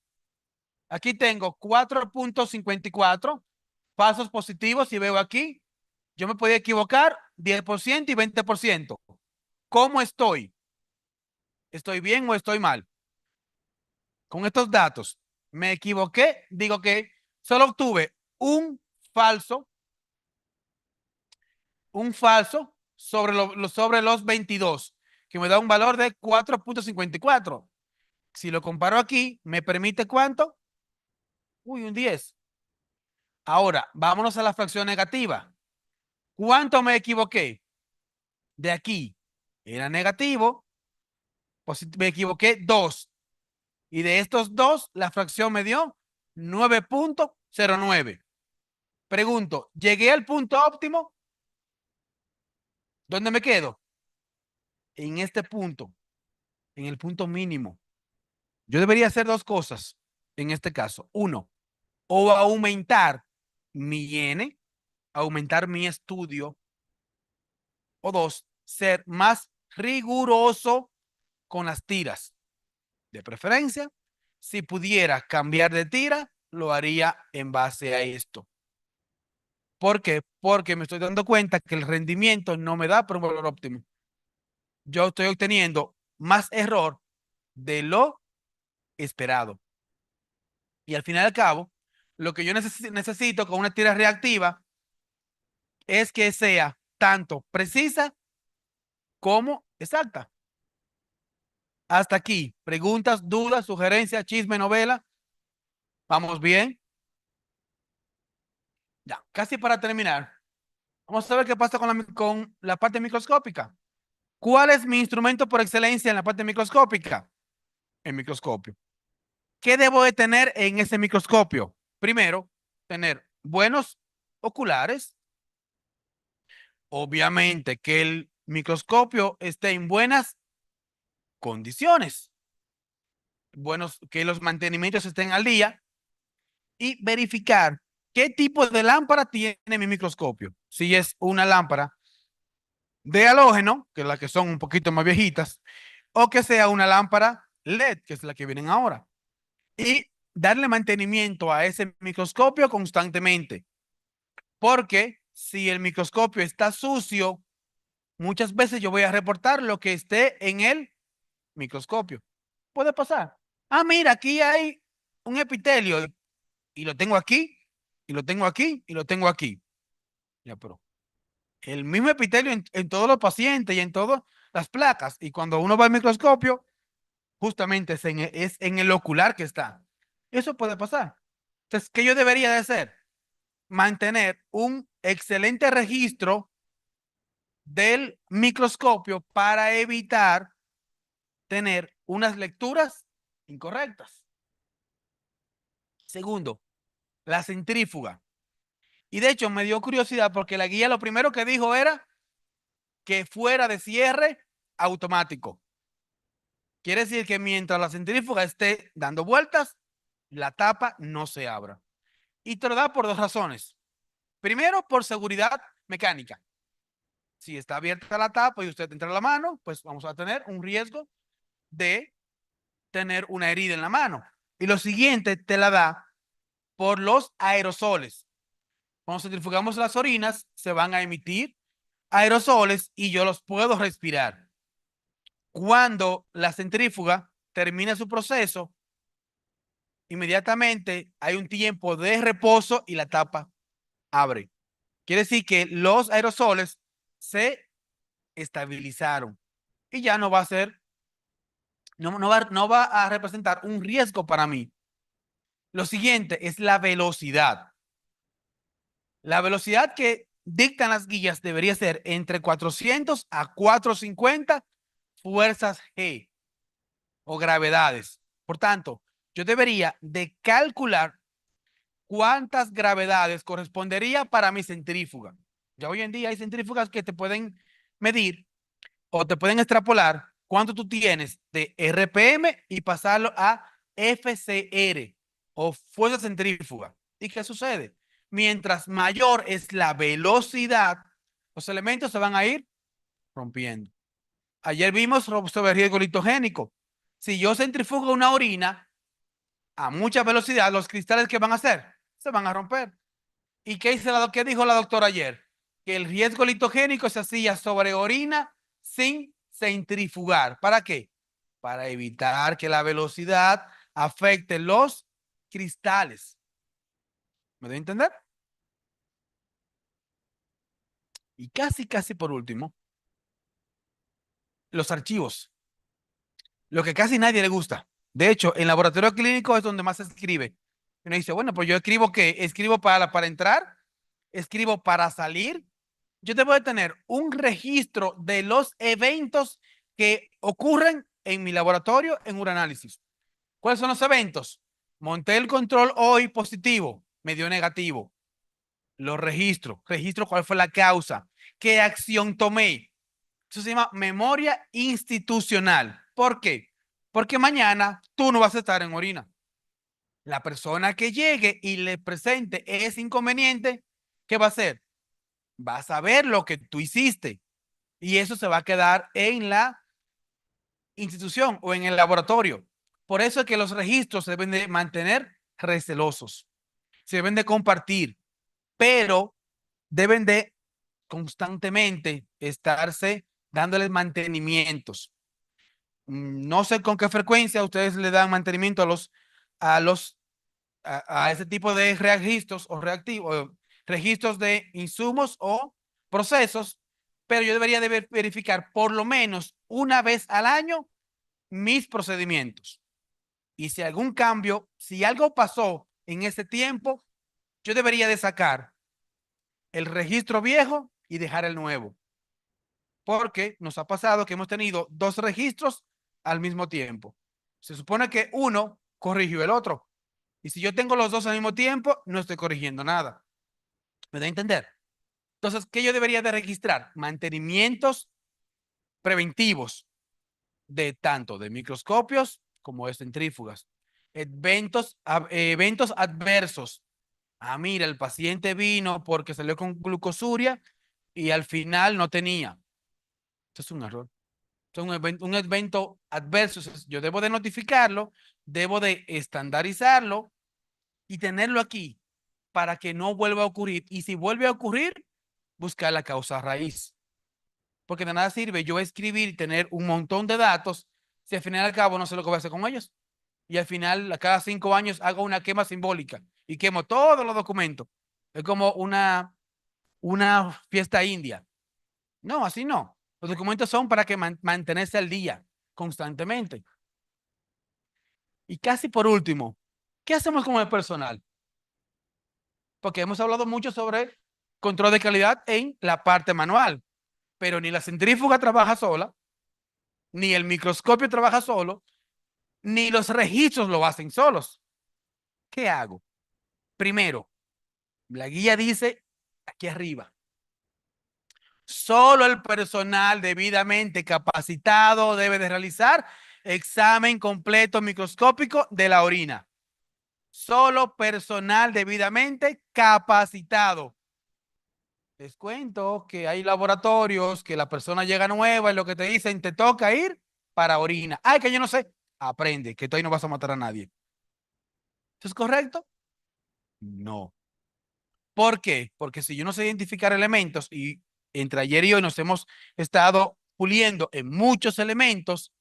Aquí tengo 4.54 falsos positivos y veo aquí, yo me podía equivocar 10% y 20%. ¿Cómo estoy? ¿Estoy bien o estoy mal? Con estos datos, ¿me equivoqué? Digo que solo obtuve falso, un falso sobre los 22, que me da un valor de 4,54. Si lo comparo aquí, ¿me permite cuánto? Uy, un 10. Ahora, vámonos a la fracción negativa. ¿Cuánto me equivoqué? De aquí era negativo, pues me equivoqué 2. Y de estos 2, la fracción me dio 9,09. Pregunto, ¿llegué al punto óptimo? ¿Dónde me quedo? En este punto, en el punto mínimo. Yo debería hacer dos cosas en este caso. Uno, o aumentar mi N, aumentar mi estudio. O dos, ser más riguroso con las tiras. De preferencia, si pudiera cambiar de tira, lo haría en base a esto. ¿Por qué? Porque me estoy dando cuenta que el rendimiento no me da por un valor óptimo. Yo estoy obteniendo más error de lo esperado. Y al fin y al cabo, lo que yo necesito con una tira reactiva es que sea tanto precisa como exacta. Hasta aquí. Preguntas, dudas, sugerencias, chisme, novela. ¿Vamos bien? Ya, casi para terminar. Vamos a ver qué pasa con la parte microscópica. ¿Cuál es mi instrumento por excelencia en la parte microscópica? El microscopio. ¿Qué debo de tener en ese microscopio? Primero, tener buenos oculares. Obviamente que el microscopio esté en buenas condiciones. Que los mantenimientos estén al día y verificar qué tipo de lámpara tiene mi microscopio. Si es una lámpara de halógeno, que es la que son un poquito más viejitas, o que sea una lámpara LED, que es la que vienen ahora. Y darle mantenimiento a ese microscopio constantemente. Porque si el microscopio está sucio, muchas veces yo voy a reportar lo que esté en el microscopio. Puede pasar. Ah, mira, aquí hay un epitelio y lo tengo aquí, y lo tengo aquí, y lo tengo aquí. Ya, pero el mismo epitelio en todos los pacientes y en todas las placas. Y cuando uno va al microscopio, justamente es en el ocular que está. Eso puede pasar. Entonces, ¿qué yo debería de hacer? Mantener un excelente registro del microscopio para evitar tener unas lecturas incorrectas. Segundo, la centrífuga. Y de hecho me dio curiosidad porque la guía lo primero que dijo era que fuera de cierre automático. Quiere decir que mientras la centrífuga esté dando vueltas, la tapa no se abra. Y te lo da por dos razones. Primero, por seguridad mecánica. Si está abierta la tapa y usted entra la mano, pues vamos a tener un riesgo de tener una herida en la mano. Y lo siguiente te la da por los aerosoles. Cuando centrifugamos las orinas, se van a emitir aerosoles y yo los puedo respirar. Cuando la centrífuga termina su proceso, inmediatamente hay un tiempo de reposo y la tapa abre. Quiere decir que los aerosoles se estabilizaron y ya no va a ser, no va a representar un riesgo para mí. Lo siguiente es la velocidad. La velocidad que dictan las guías debería ser entre 400 a 450 fuerzas G o gravedades. Por tanto, yo debería de calcular cuántas gravedades correspondería para mi centrífuga. Ya hoy en día hay centrífugas que te pueden medir o te pueden extrapolar cuánto tú tienes de RPM y pasarlo a FCR o fuerza centrífuga. ¿Y qué sucede? Mientras mayor es la velocidad, los elementos se van a ir rompiendo. Ayer vimos sobre riesgo litogénico. Si yo centrifugo una orina a mucha velocidad, los cristales que van a hacer se van a romper. ¿Y qué dijo la doctora ayer? Que el riesgo litogénico se hacía sobre orina sin centrifugar. ¿Para qué? para evitar que la velocidad afecte los cristales. ¿Me doy a entender? Y casi por último, los archivos. Lo que casi nadie le gusta. De hecho, en laboratorio clínico es donde más se escribe. Uno dice, bueno, pues yo escribo ¿qué? Escribo para entrar, escribo para salir. Yo debo de tener un registro de los eventos que ocurren en mi laboratorio en uranálisis. ¿Cuáles son los eventos? Monté el control hoy positivo, me dio negativo. Los registro. Registro cuál fue la causa, qué acción tomé. Eso se llama memoria institucional. ¿Por qué? Porque mañana tú no vas a estar en orina. La persona que llegue y le presente ese inconveniente, ¿qué va a hacer? Va a saber lo que tú hiciste y eso se va a quedar en la institución o en el laboratorio. Por eso es que los registros se deben de mantener recelosos, se deben de compartir, pero deben de constantemente estarse dándoles mantenimientos. No sé con qué frecuencia ustedes le dan mantenimiento a los, a ese tipo de registros o reactivos, registros de insumos o procesos, pero yo debería de verificar por lo menos una vez al año mis procedimientos. Y si algún cambio, si algo pasó en ese tiempo, yo debería de sacar el registro viejo y dejar el nuevo. Porque nos ha pasado que hemos tenido dos registros al mismo tiempo. Se supone que uno corrigió el otro. Y si yo tengo los dos al mismo tiempo, no estoy corrigiendo nada. ¿Me da a entender? Entonces, ¿qué yo debería de registrar? Mantenimientos preventivos de tanto de microscopios como de centrífugas. Eventos adversos. Ah, mira, el paciente vino porque salió con glucosuria y al final no tenía. Esto es un error. Esto es un evento adverso. Yo debo de notificarlo, debo de estandarizarlo y tenerlo aquí para que no vuelva a ocurrir. Y si vuelve a ocurrir, buscar la causa raíz. Porque de nada sirve yo escribir y tener un montón de datos si al final y al cabo no sé lo que voy a hacer con ellos. Y al final, a cada 5 años, hago una quema simbólica y quemo todos los documentos. Es como una fiesta india. No, así no. Los documentos son para que mantenerse al día constantemente. Y casi por último, ¿qué hacemos con el personal? Porque hemos hablado mucho sobre control de calidad en la parte manual, pero ni la centrífuga trabaja sola, ni el microscopio trabaja solo, ni los registros lo hacen solos. ¿Qué hago? Primero, la guía dice aquí arriba, solo el personal debidamente capacitado debe de realizar examen completo microscópico de la orina. Solo personal debidamente capacitado. Les cuento que hay laboratorios que la persona llega nueva y lo que te dicen, te toca ir para orina. Ay, que yo no sé. Aprende, que tú ahí no vas a matar a nadie. ¿Eso es correcto? No. ¿Por qué? Porque si yo no sé identificar elementos y entre ayer y hoy nos hemos estado puliendo en muchos elementos,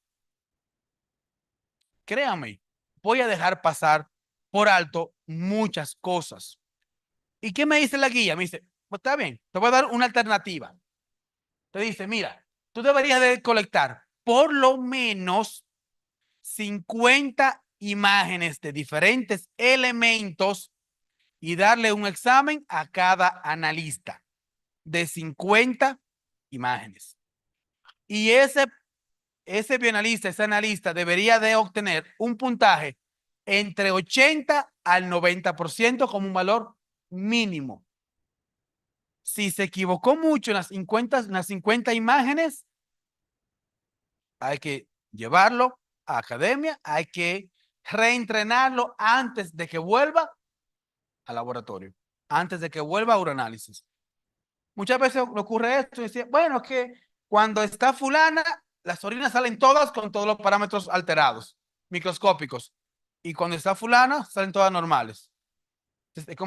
créame, voy a dejar pasar por alto muchas cosas. ¿Y qué me dice la guía? Me dice, pues está bien, te voy a dar una alternativa. Te dice, mira, tú deberías de colectar por lo menos 50 imágenes de diferentes elementos y darle un examen a cada analista de 50 imágenes. Y ese bioanalista, ese analista debería de obtener un puntaje entre 80 al 90% como un valor mínimo. Si se equivocó mucho en las 50 imágenes, hay que llevarlo a academia, hay que reentrenarlo antes de que vuelva al laboratorio, antes de que vuelva a uranálisis. Muchas veces ocurre esto y decía, bueno, que cuando está fulana, las orinas salen todas con todos los parámetros alterados, microscópicos. Y cuando está fulana, salen todas normales. Entonces, es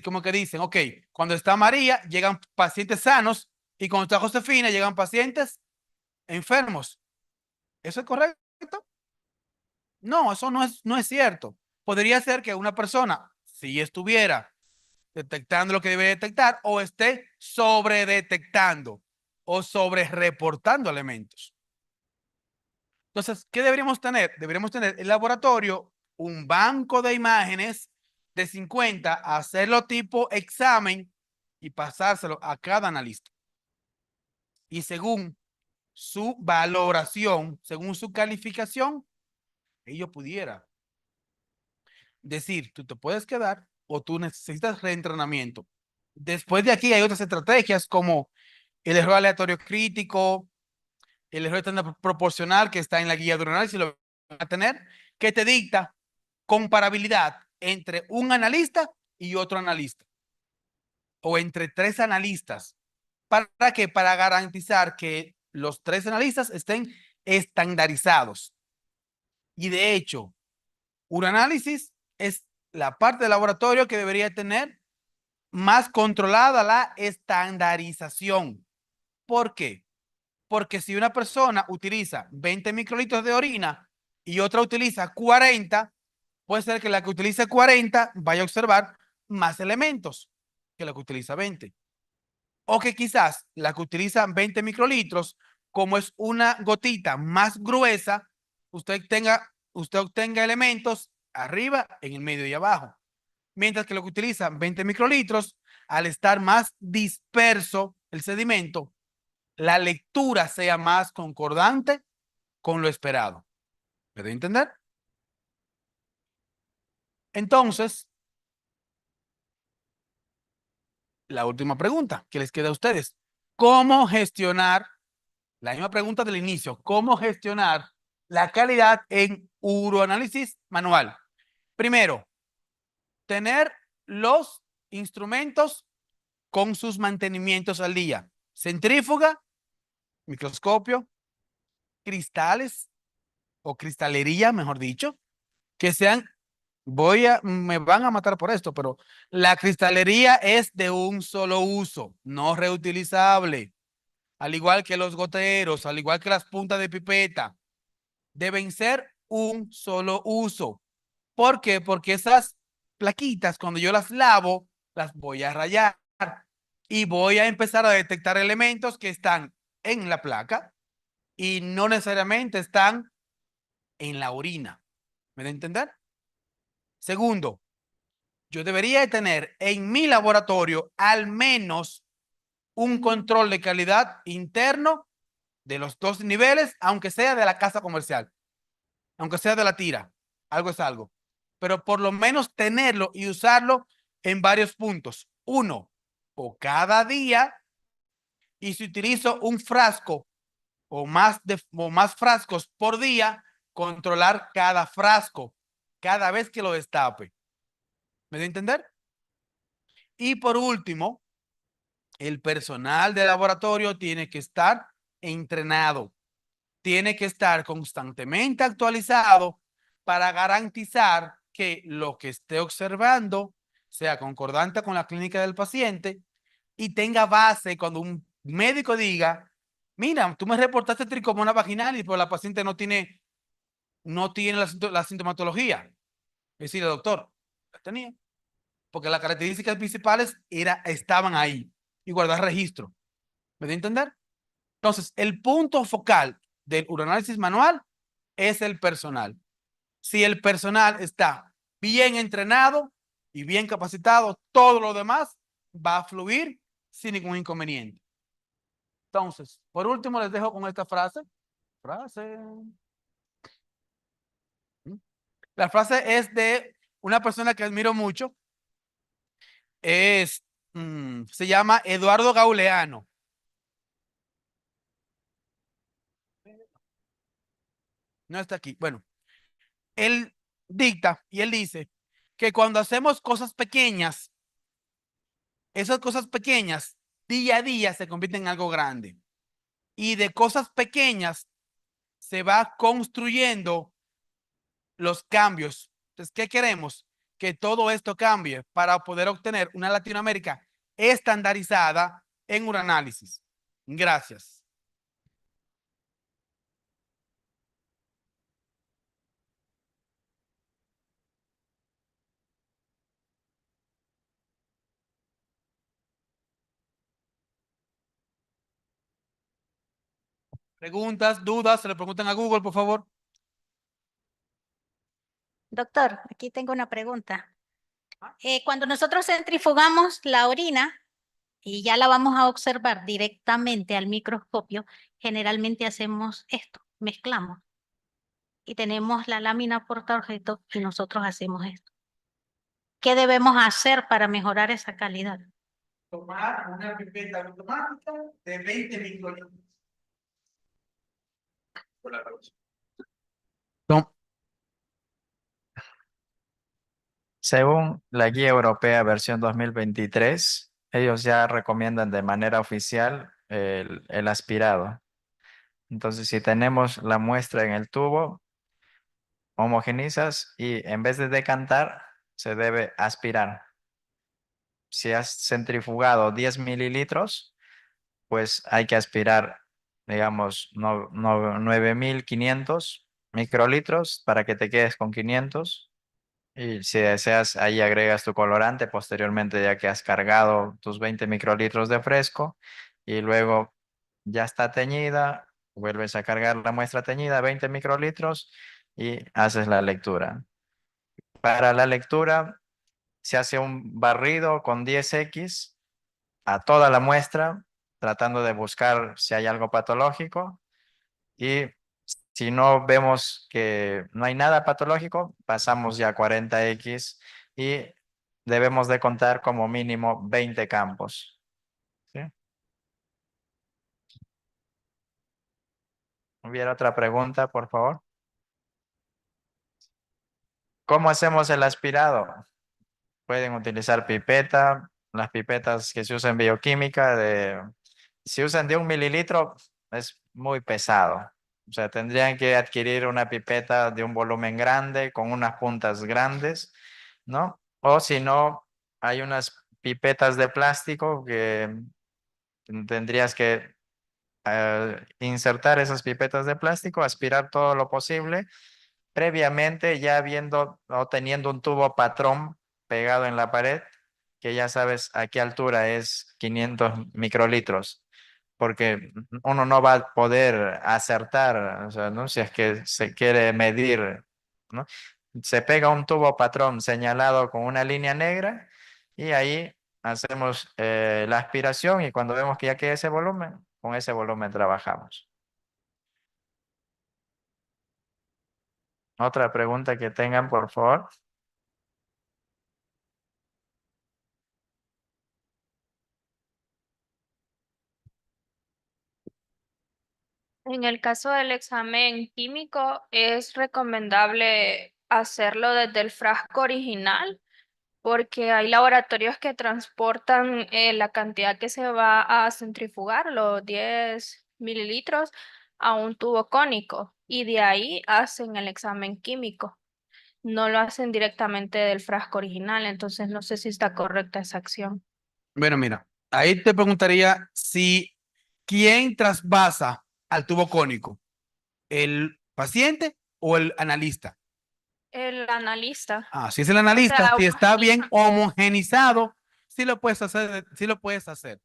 como que dicen, ok, cuando está María, llegan pacientes sanos y cuando está Josefina, llegan pacientes enfermos. ¿Eso es correcto? correcto? No, eso no es cierto. Podría ser que una persona, si estuviera detectando lo que debe detectar, o esté sobredetectando o sobre reportando elementos. Entonces, ¿qué deberíamos tener? Deberíamos tener en el laboratorio un banco de imágenes de 50, hacerlo tipo examen y pasárselo a cada analista. Y según su valoración, según su calificación, ellos pudiera decir, tú te puedes quedar o tú necesitas reentrenamiento. Después de aquí hay otras estrategias como el error aleatorio crítico, el error estándar proporcional que está en la guía de un análisis, lo van a tener, que te dicta comparabilidad entre un analista y otro analista, o entre tres analistas. ¿Para qué? Para garantizar que los tres analistas estén estandarizados. Y de hecho, un análisis es la parte del laboratorio que debería tener más controlada la estandarización. ¿Por qué? Porque si una persona utiliza 20 microlitros de orina y otra utiliza 40, puede ser que la que utilice 40 vaya a observar más elementos que la que utiliza 20. O que quizás la que utiliza 20 microlitros, como es una gotita más gruesa, usted obtenga elementos arriba, en el medio y abajo. Mientras que lo que utiliza 20 microlitros, al estar más disperso el sedimento, la lectura sea más concordante con lo esperado. ¿Me doy a entender? Entonces, la última pregunta que les queda a ustedes. ¿Cómo gestionar, la misma pregunta del inicio, cómo gestionar la calidad en uroanálisis manual? Primero, tener los instrumentos con sus mantenimientos al día. Centrífuga, microscopio, cristales o cristalería, mejor dicho, que sean, me van a matar por esto, pero la cristalería es de un solo uso, no reutilizable. Al igual que los goteros, al igual que las puntas de pipeta, deben ser un solo uso. ¿Por qué? Porque esas plaquitas, cuando yo las lavo, las voy a rayar y voy a empezar a detectar elementos que están en la placa y no necesariamente están en la orina. ¿Me da a entender? Segundo, yo debería tener en mi laboratorio al menos un control de calidad interno de los dos niveles, aunque sea de la casa comercial, aunque sea de la tira, algo es algo. Pero por lo menos tenerlo y usarlo en varios puntos. Uno, o cada día, y si utilizo un frasco o más frascos por día, controlar cada frasco cada vez que lo destape. ¿Me dio a entender? Y por último, el personal de laboratorio tiene que estar entrenado, tiene que estar constantemente actualizado para garantizar que lo que esté observando sea concordante con la clínica del paciente y tenga base cuando un médico diga, mira, tú me reportaste tricomona vaginal y pues la paciente no tiene la sintomatología. Es decir, doctor, la tenía, porque las características principales estaban ahí y guardar registro. ¿Me dio a entender? Entonces, el punto focal del uroanálisis manual es el personal. Si el personal está bien entrenado y bien capacitado, todo lo demás va a fluir sin ningún inconveniente. Entonces, por último, les dejo con esta frase. Frase. La frase es de una persona que admiro mucho. Es, se llama Eduardo Gauleano. No está aquí. Bueno, él dicta y él dice que cuando hacemos cosas pequeñas, esas cosas pequeñas día a día se convierten en algo grande. Y de cosas pequeñas se va construyendo los cambios. Entonces, ¿qué queremos? Que todo esto cambie para poder obtener una Latinoamérica estandarizada en un análisis. Gracias. Preguntas, dudas, se le preguntan a Google, por favor. Doctor, aquí tengo una pregunta. Cuando nosotros centrifugamos la orina y ya la vamos a observar directamente al microscopio, generalmente hacemos esto, mezclamos y tenemos la lámina portaobjeto y nosotros hacemos esto. ¿Qué debemos hacer para mejorar esa calidad? Tomar una pipeta automática de 20 microlitros. Tom- Según la Guía Europea versión 2023, ellos ya recomiendan de manera oficial el aspirado. Entonces, si tenemos la muestra en el tubo, homogenizas y en vez de decantar, se debe aspirar. Si has centrifugado 10 mililitros, pues hay que aspirar, digamos, 9.500 microlitros para que te quedes con 500. Y si deseas, ahí agregas tu colorante posteriormente ya que has cargado tus 20 microlitros de fresco y luego ya está teñida, vuelves a cargar la muestra teñida, 20 microlitros y haces la lectura. Para la lectura se hace un barrido con 10X a toda la muestra, tratando de buscar si hay algo patológico y si no vemos que no hay nada patológico, pasamos ya a 40X y debemos de contar como mínimo 20 campos. ¿Sí? ¿Hubiera otra pregunta, por favor? ¿Cómo hacemos el aspirado? Pueden utilizar pipeta, las pipetas que se usan en bioquímica, si usan de 1 mililitro es muy pesado. O sea, tendrían que adquirir una pipeta de un volumen grande con unas puntas grandes, ¿no? O si no, hay unas pipetas de plástico que tendrías que insertar esas pipetas de plástico, aspirar todo lo posible previamente ya viendo o teniendo un tubo patrón pegado en la pared, que ya sabes a qué altura es 500 microlitros, porque uno no va a poder acertar, o sea, ¿no? Si es que se quiere medir, ¿no? Se pega un tubo patrón señalado con una línea negra y ahí hacemos la aspiración y cuando vemos que ya queda ese volumen, con ese volumen trabajamos. Otra pregunta que tengan, por favor. En el caso del examen químico, es recomendable hacerlo desde el frasco original porque hay laboratorios que transportan la cantidad que se va a centrifugar, los 10 mililitros, a un tubo cónico y de ahí hacen el examen químico. No lo hacen directamente del frasco original, entonces no sé si está correcta esa acción. Bueno, mira, ahí te preguntaría si quién trasvasa al tubo cónico, el paciente o el analista. El analista, Ah, si es el o analista, sea, si está bien homogenizado, sí lo puedes hacer, sí lo puedes hacer.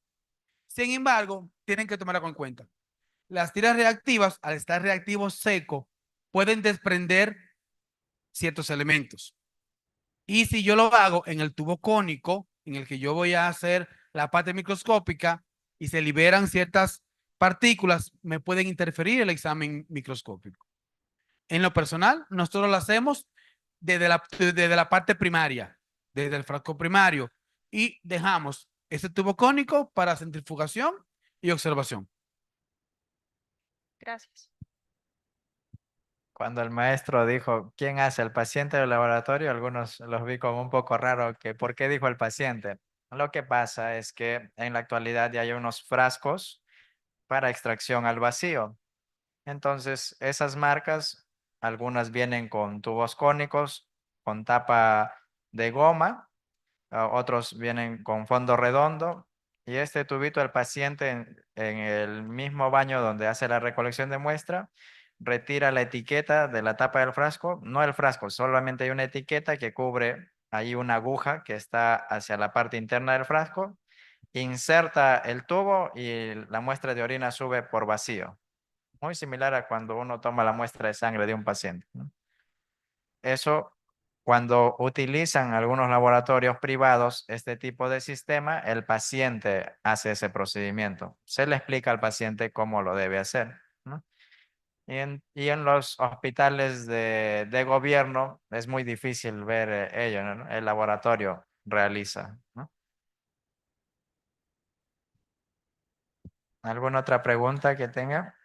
Sin embargo, tienen que tomarlo en cuenta. Las tiras reactivas, al estar reactivo seco, pueden desprender ciertos elementos. Y si yo lo hago en el tubo cónico, en el que yo voy a hacer la parte microscópica y se liberan ciertas partículas, me pueden interferir el examen microscópico. En lo personal, nosotros lo hacemos desde la parte primaria, desde el frasco primario, y dejamos ese tubo cónico para centrifugación y observación. gracias. Cuando el maestro dijo, ¿quién hace, el paciente del laboratorio? Algunos los vi como un poco raro, que ¿por qué dijo el paciente? Lo que pasa es que en la actualidad ya hay unos frascos para extracción al vacío. Entonces, esas marcas, algunas vienen con tubos cónicos, con tapa de goma, otros vienen con fondo redondo. Y este tubito, el paciente en el mismo baño donde hace la recolección de muestra, retira la etiqueta de la tapa del frasco, no el frasco, solamente hay una etiqueta que cubre ahí una aguja que está hacia la parte interna del frasco, inserta el tubo y la muestra de orina sube por vacío. muy similar a cuando uno toma la muestra de sangre de un paciente, ¿no? Eso, cuando utilizan algunos laboratorios privados este tipo de sistema, el paciente hace ese procedimiento. Se le explica al paciente cómo lo debe hacer, ¿no? Y en los hospitales de gobierno es muy difícil ver ello, ¿no? El laboratorio realiza, ¿no? ¿Alguna otra pregunta que tenga?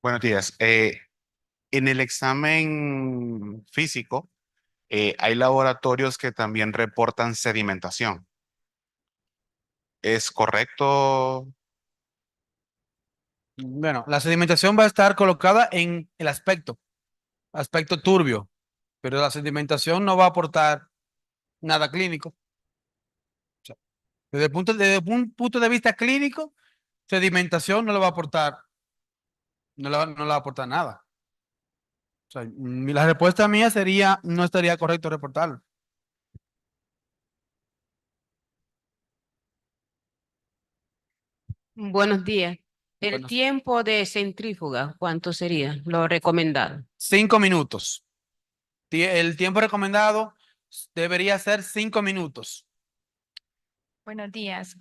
Buenos días. En el examen físico, hay laboratorios que también reportan sedimentación. ¿Es correcto? Bueno, la sedimentación va a estar colocada en el aspecto turbio, pero la sedimentación no va a aportar nada clínico. O sea, desde un punto de vista clínico, sedimentación no le va a aportar, no le va a aportar nada. O sea, la respuesta mía sería, no estaría correcto reportarlo. Buenos días. El Bueno, tiempo de centrífuga, ¿cuánto sería lo recomendado? 5 minutos. El tiempo recomendado debería ser 5 minutos. Buenos días.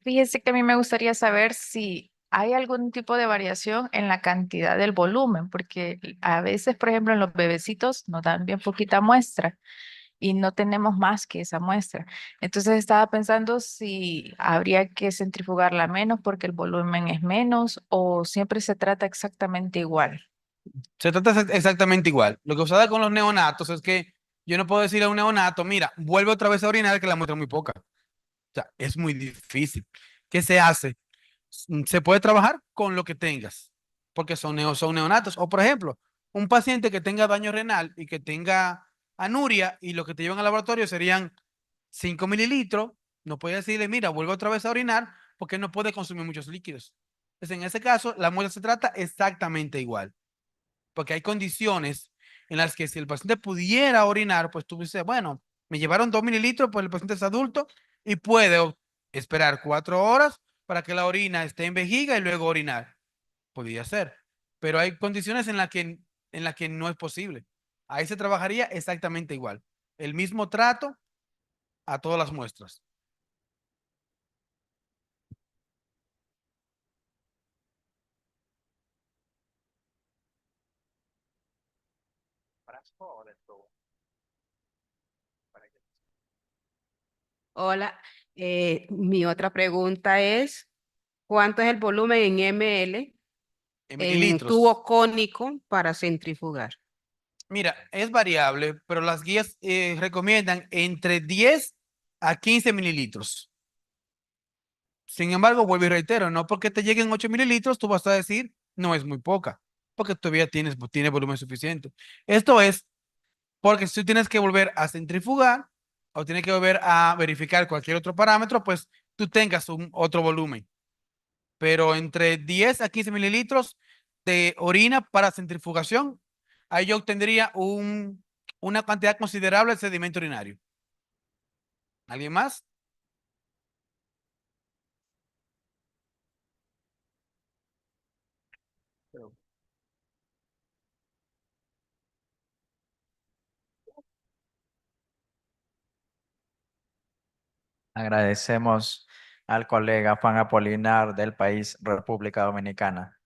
Fíjese que a mí me gustaría saber si hay algún tipo de variación en la cantidad del volumen, porque a veces, por ejemplo, en los bebecitos nos dan bien poquita muestra y no tenemos más que esa muestra. Entonces estaba pensando si habría que centrifugarla menos porque el volumen es menos o siempre se trata exactamente igual. Se trata exactamente igual. Lo que sucede con los neonatos es que yo no puedo decirle a un neonato, mira, vuelve otra vez a orinar que la muestra es muy poca. O sea, es muy difícil. ¿Qué se hace? Se puede trabajar con lo que tengas, porque son neonatos. O, por ejemplo, un paciente que tenga daño renal y que tenga anuria y lo que te llevan al laboratorio serían 5 mililitros, no puedes decirle, mira, vuelve otra vez a orinar porque no puede consumir muchos líquidos. Entonces, en ese caso, la muestra se trata exactamente igual, porque hay condiciones en las que si el paciente pudiera orinar, pues tú dices, bueno, me llevaron 2 mililitros, pues el paciente es adulto y puede esperar 4 horas para que la orina esté en vejiga y luego orinar. Podría ser, pero hay condiciones en las que no es posible. Ahí se trabajaría exactamente igual. El mismo trato a todas las muestras. Hola, mi otra pregunta es, ¿cuánto es el volumen en ml En en mililitros. tubo cónico para centrifugar? Mira, es variable, pero las guías recomiendan entre 10 a 15 mililitros. Sin embargo, vuelvo y reitero, no porque te lleguen 8 mililitros, tú vas a decir, no es muy poca, porque todavía tiene volumen suficiente. Esto es porque si tú tienes que volver a centrifugar o tienes que volver a verificar cualquier otro parámetro, pues tú tengas un otro volumen. Pero entre 10 a 15 mililitros de orina para centrifugación, ahí yo obtendría una cantidad considerable de sedimento urinario. ¿Alguien más? Agradecemos al colega Juan Apolinar del país República Dominicana.